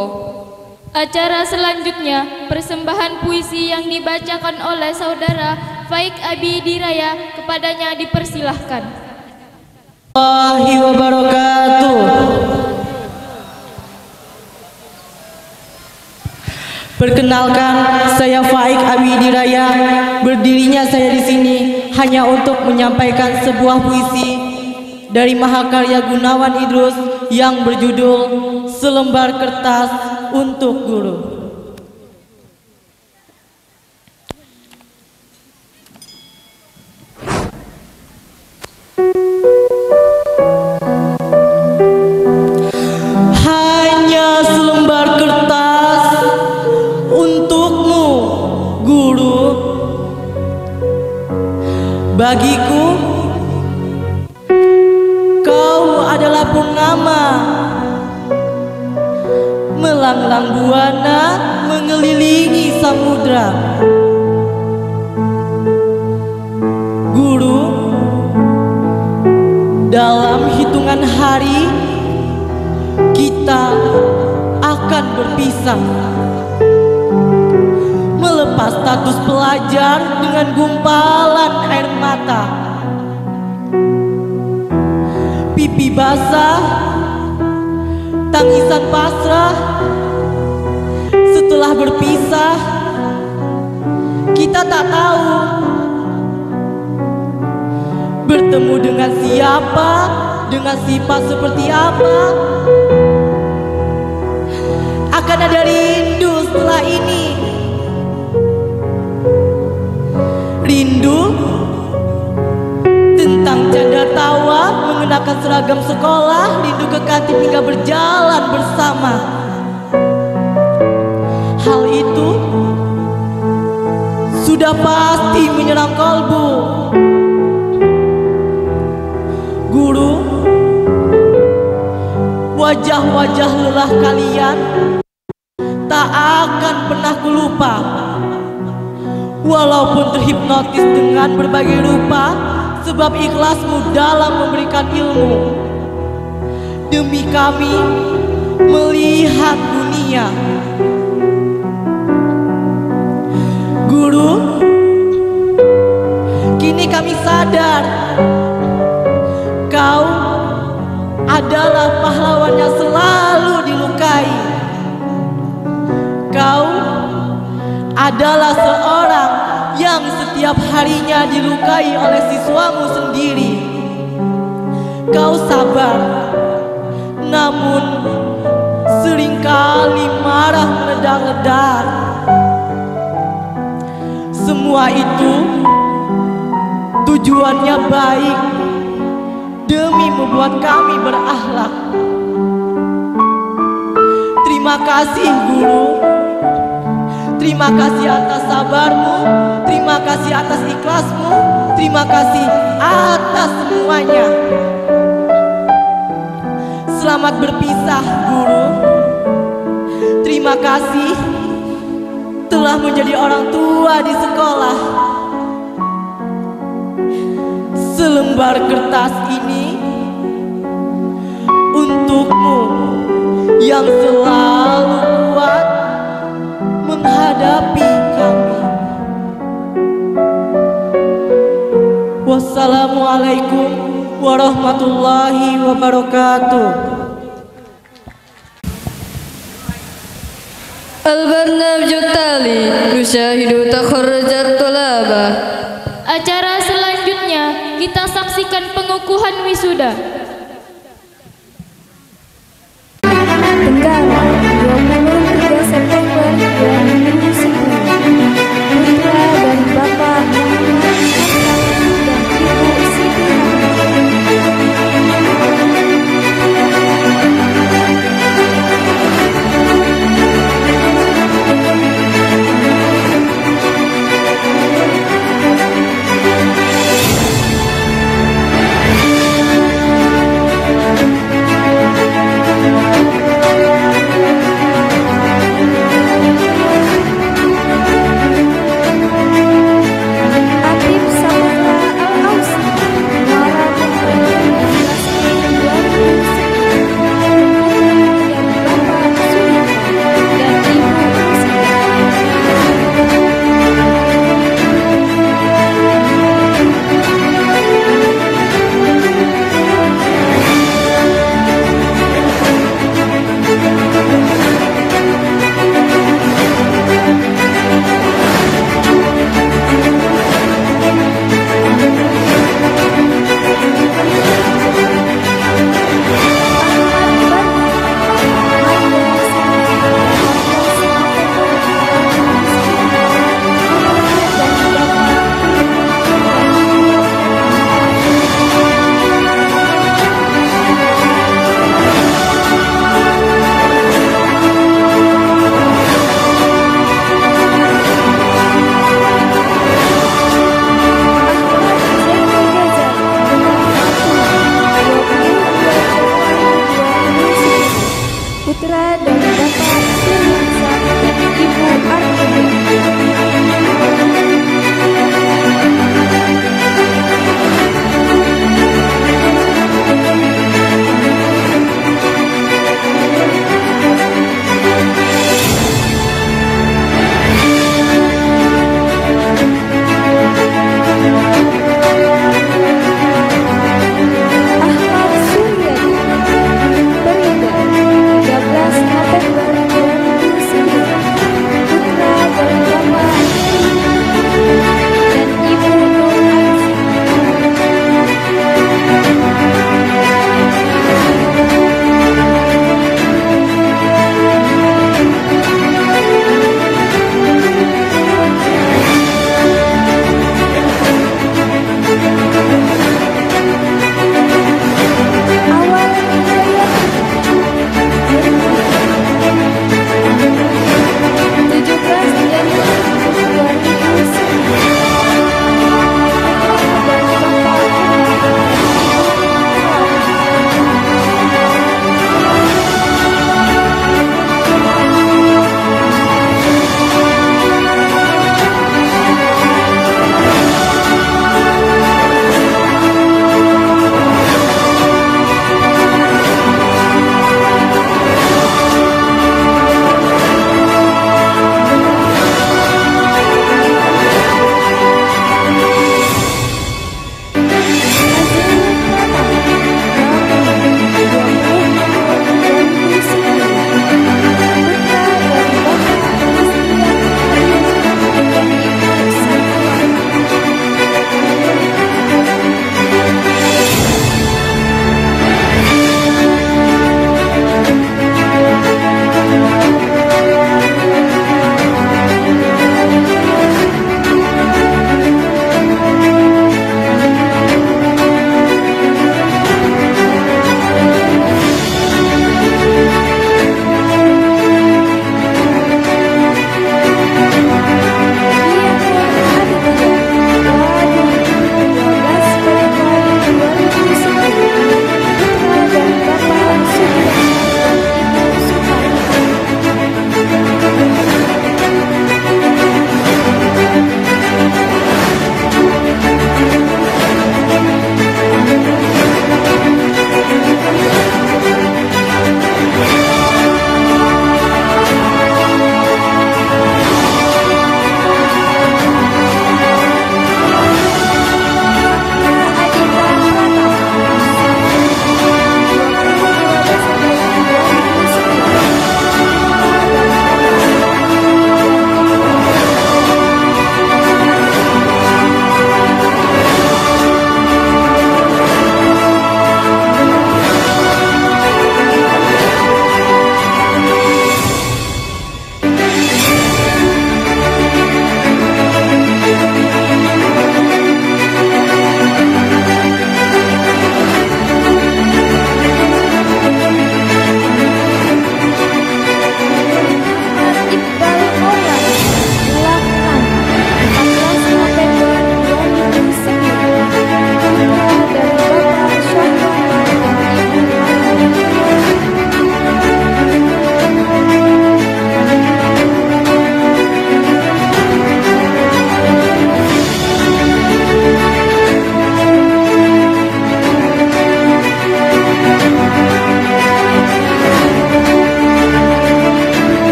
Acara selanjutnya, persembahan puisi yang dibacakan oleh saudara Faik Abi Diraya, kepadanya dipersilahkan. Warahmatullahi wabarakatuh. Perkenalkan, saya Faik Abi Diraya. Berdirinya saya di sini hanya untuk menyampaikan sebuah puisi dari Mahakarya Gunawan Idrus yang berjudul Selembar Kertas untuk Guru. Hanya selembar kertas untukmu, Guru. Bagiku, kau adalah purnama, melanglang buana mengelilingi samudra. Guru, dalam hitungan hari kita akan berpisah, melepas status pelajar dengan gumpalan air mata. Pipi basah, tangisan pasrah. Setelah berpisah, kita tak tahu bertemu dengan siapa, dengan sifat seperti apa. Akan ada rindu setelah ini, rindu tentang canda tawa mengenakan seragam sekolah, rindu ke kantin hingga berjalan bersama. Hal itu sudah pasti menyerang kolbu. Guru, wajah-wajah lelah kalian tak akan pernah kulupa. Walaupun terhipnotis dengan berbagai rupa, sebab ikhlasmu dalam memberikan ilmu. Demi kami melihat dunia. Guru, kini kami sadar kau adalah pahlawan yang selalu dilukai. Kau adalah seorang yang setiap harinya dilukai oleh siswamu sendiri. Kau sabar, namun seringkali marah meledak-ledak. Semua itu tujuannya baik, demi membuat kami berakhlak. Terima kasih Guru. Terima kasih atas sabarmu, terima kasih atas ikhlasmu, terima kasih atas semuanya. Selamat berpisah Guru. Terima kasih telah menjadi orang tua di sekolah. Selembar kertas ini untukmu yang selalu kuat menghadapi kami. Wassalamualaikum warahmatullahi wabarakatuh. البرنامج التالي يشاهد تخرج الطلبة. Acara selanjutnya kita saksikan pengukuhan wisuda. Tenggara 23 September 2010. Putra dari Bapak Muhammad dan Ibu Siti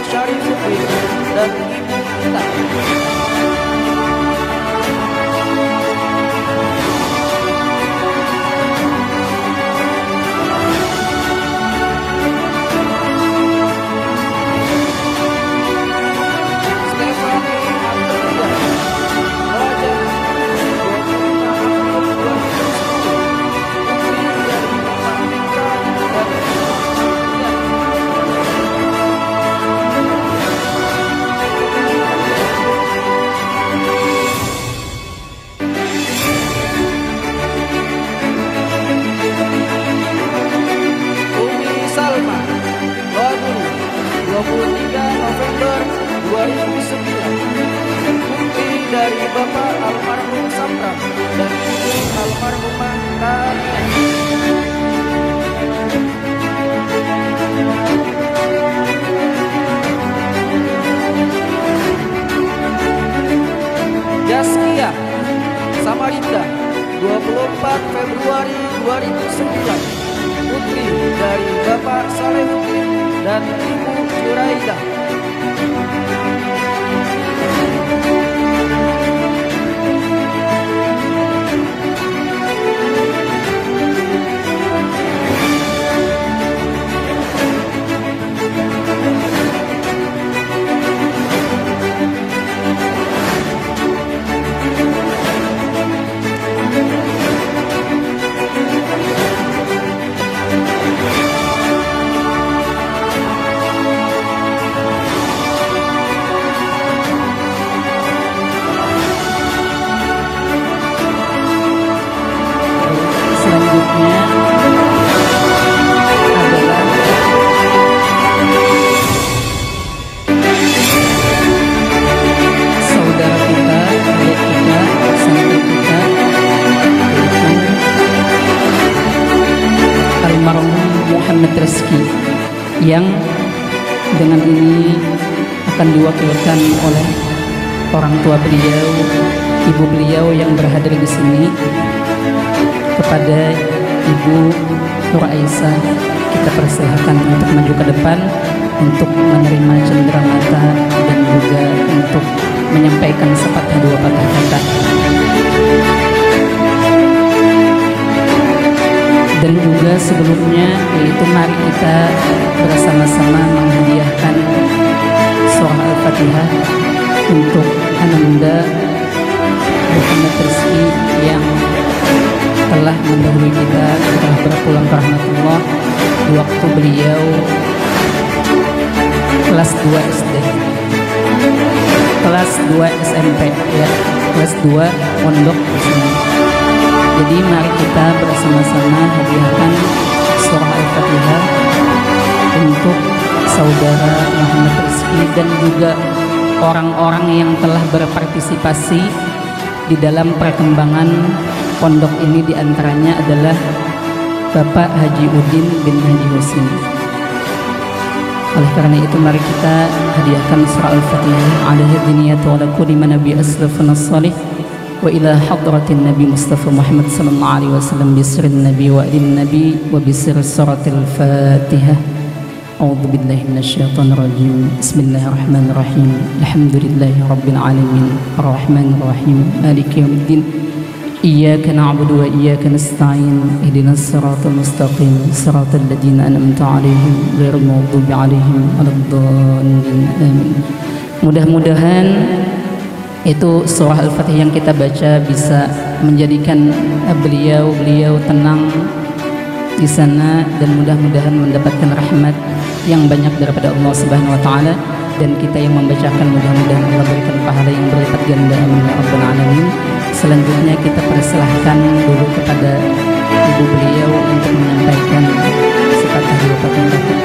Syarifuddin dan Ibu Ita. Salma, doa guru, 23 November 2009. Putri dari Bapak almarhum Samram dan Ibu almarhumah Tania. Jaskia Samarinda, 24 Februari 2009. Putri dari Bapak Salehuddin dan Ibu Juraidah. Selanjutnya adalah saudara kita, adik kita, sahabat kita, yaitu almarhum Muhammad Rizki, yang dengan ini akan diwakilkan oleh orang tua beliau, ibu beliau yang berhadir di sini. Kepada Ibu Nur Aisyah kita persilahkan untuk maju ke depan untuk menerima cenderamata dan juga untuk menyampaikan sepatah dua patah kata. Dan juga sebelumnya yaitu mari kita bersama-sama menghadiahkan surah Al-Fatihah untuk Ananda Muhammad Rizki yang telah mendahului kita, telah berpulang ke rahmatullah di waktu beliau kelas 2 SD, kelas 2 SMP, ya, kelas 2 pondok di sini. Jadi mari kita bersama-sama hadiahkan surah Al-Fatihah untuk saudara Muhammad Rizki dan juga orang-orang yang telah berpartisipasi di dalam perkembangan pondok ini, diantaranya adalah Bapak Haji Udin bin Haji Husin. Oleh karena itu mari kita hadiahkan surah Al-Fatihah ala hadiniyat wa ala kulli man nabi aslafun as-salih wa ila hadratin Nabi Mustafa Muhammad sallallahu alaihi wasallam bi sirrin nabi wa alin nabi wa bi sirri suratil Fatihah. A'udzu billahi minasyaitonir rajim. Bismillahirrahmanirrahim. Alhamdulillahi rabbil alamin. Arrahmanir rahim. Maliki yaumiddin. إياك نعبد وإياك نستعين اهدنا الصراط المستقيم صراط الذين أنعمت عليهم غير المغضوب عليهم ولا الضالين آمين. Mudah-mudahan itu surah Al-Fatihah yang kita baca bisa menjadikan beliau tenang di sana dan mudah-mudahan mendapatkan rahmat yang banyak daripada Allah Subhanahu wa taala, dan kita yang membacakan mudah-mudahan Allah berikan pahala yang berlipat ganda, amin ya rabbal alamin. Selanjutnya kita persilahkan dulu kepada ibu beliau untuk menyampaikan sepatah dua patah kata.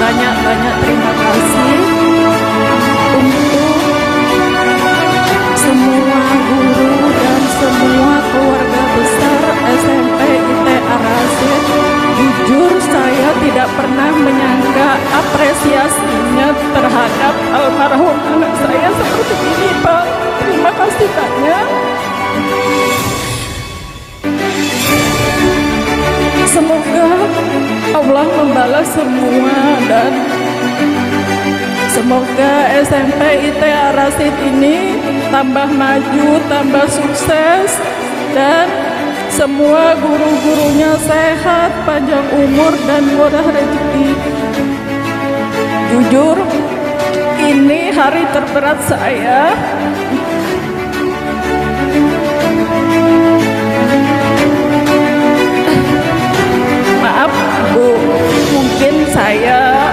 Banyak-banyak terima kasih untuk Allah semua, dan semoga SMP IT Ar-Rasyid ini tambah maju, tambah sukses, dan semua guru-gurunya sehat, panjang umur, dan murah rezeki. Jujur, ini hari terberat saya. Maaf Bu, mungkin saya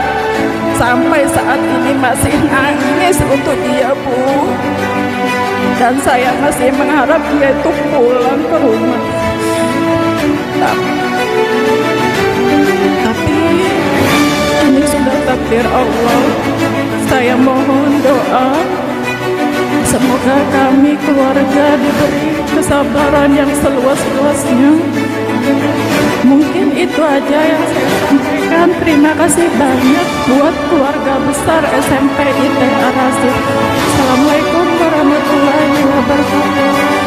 sampai saat ini masih nangis untuk dia Bu, dan saya masih mengharap dia itu pulang ke rumah. Tapi ini sudah takdir Allah. Saya mohon doa, semoga kami keluarga diberi kesabaran yang seluas-luasnya. Mungkin itu aja yang saya sampaikan. Terima kasih banyak buat keluarga besar SMP IT Ar-Rasyid. Assalamualaikum warahmatullahi wabarakatuh.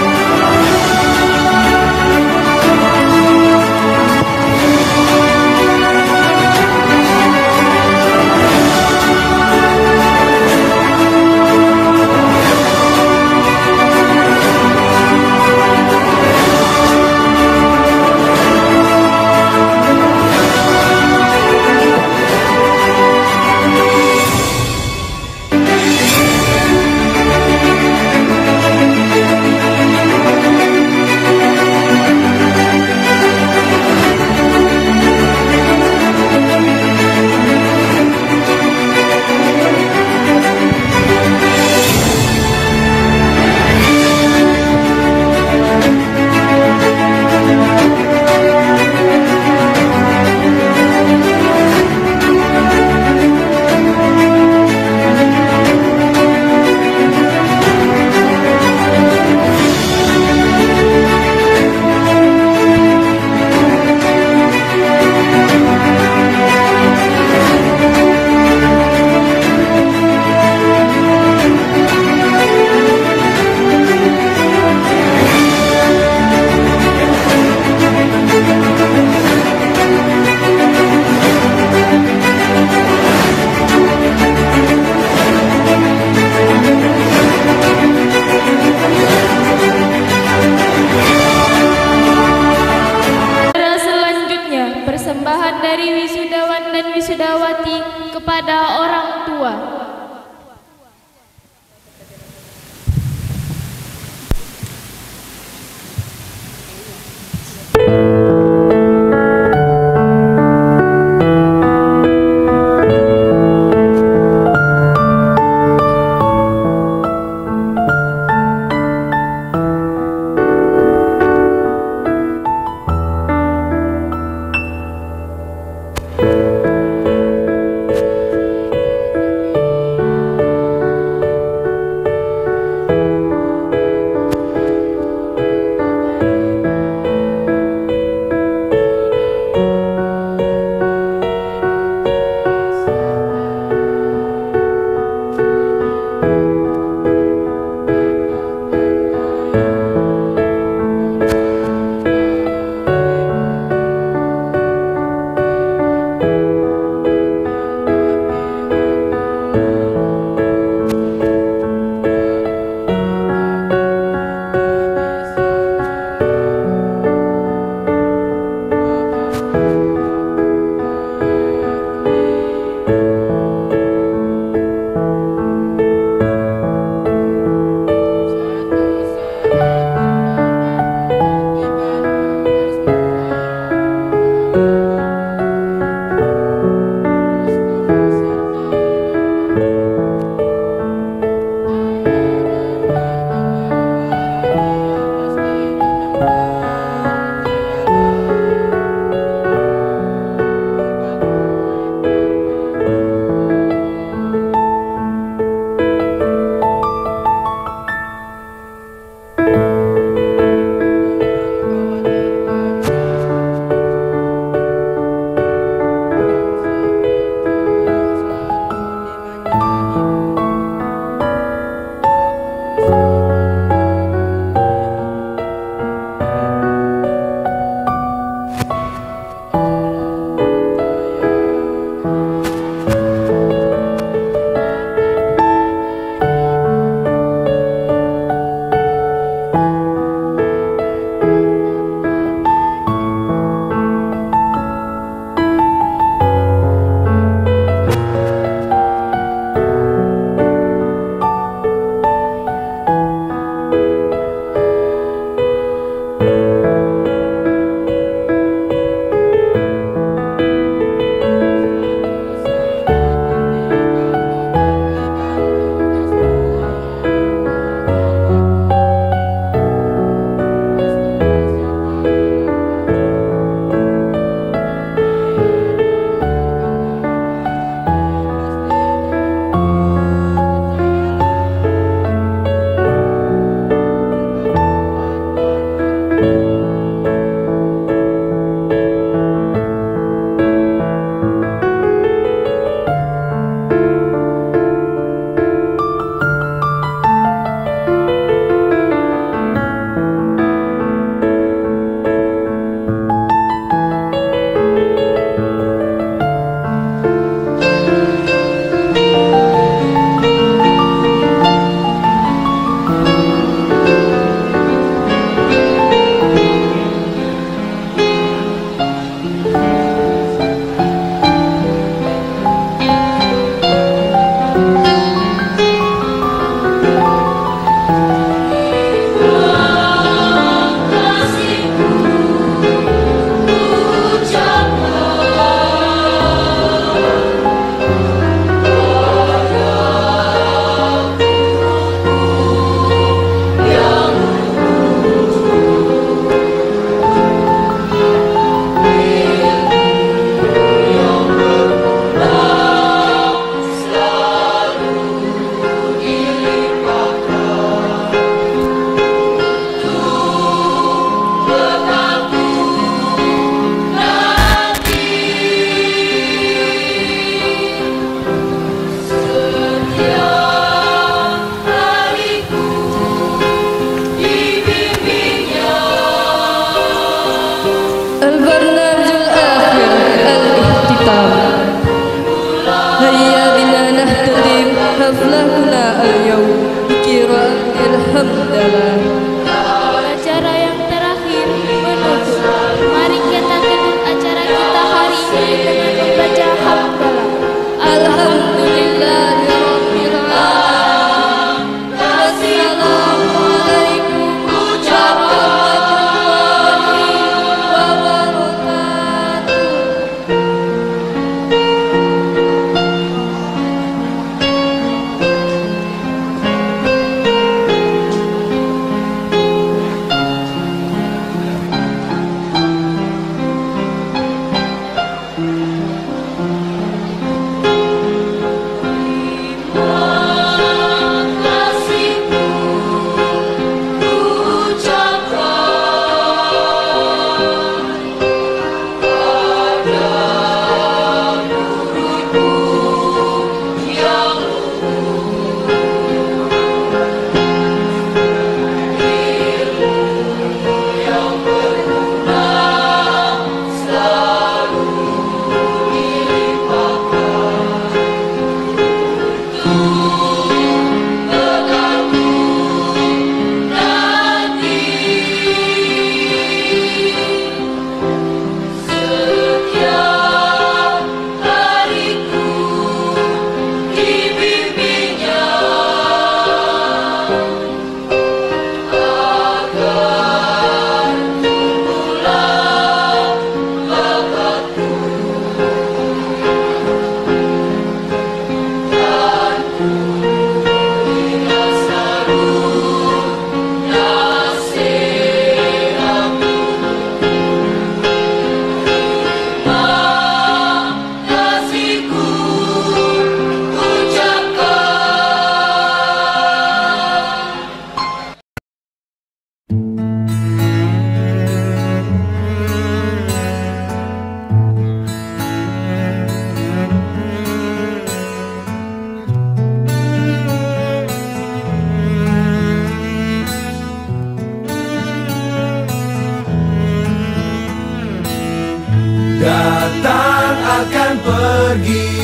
Datang akan pergi,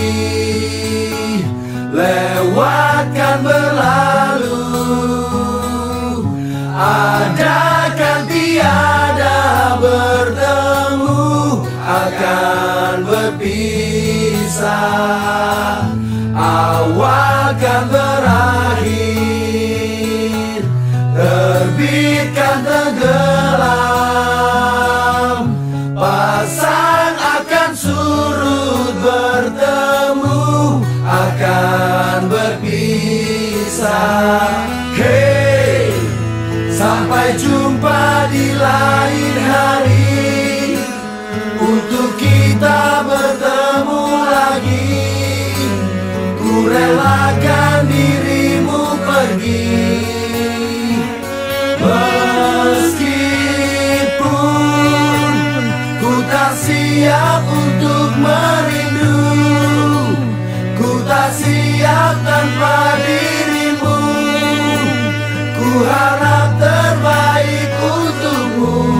lewatkan berlalu, adakan tiada bertemu, akan berpisah. Awal kan berakhir, terbitkan tenggelam, pasang akan surut, bertemu akan berpisah. Hey, sampai jumpa di lain hari, untuk kita bertemu lagi. Ku relakan dirimu pergi, meskipun ku tak siap untuk merindu, ku tak siap tanpa dirimu. Ku harap terbaik untukmu.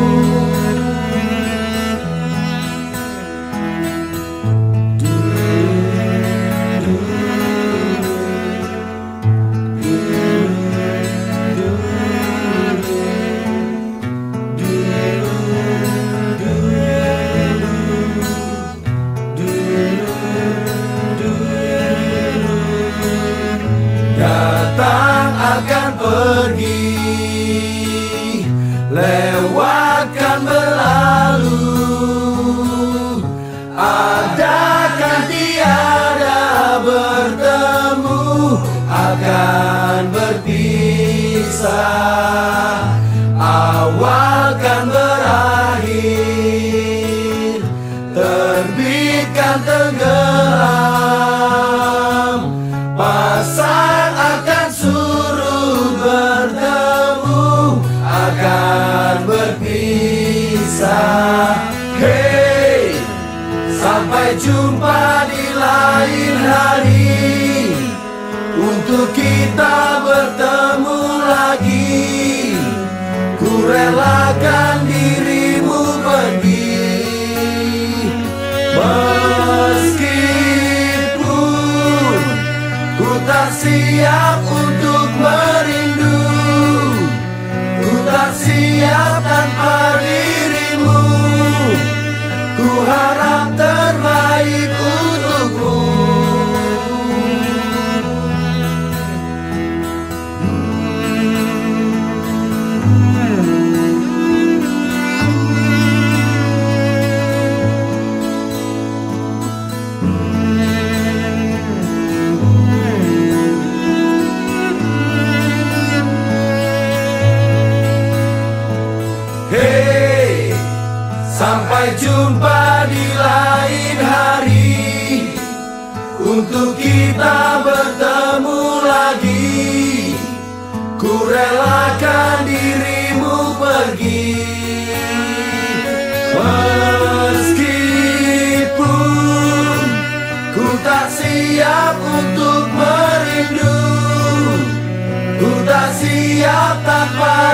Datang akan pergi, lewatkan berlalu, adakan tiada bertemu, akan berpisah. Awal kan berakhir, terbitkan tenggelam, pasang akan surut, bertemu akan berpisah. Hey, sampai jumpa di lain hari, untuk kita bertemu lagi. Ku relakan dirimu pergi, meskipun ku tak siap untuk merindu, ku tak siap tanpa dirimu. Ku harap terbaik untukmu. Hey, sampai jumpa di lain hari, untuk kita bertemu lagi. Ku relakan dirimu pergi, meskipun ku tak siap untuk merindu, ku tak siap tanpa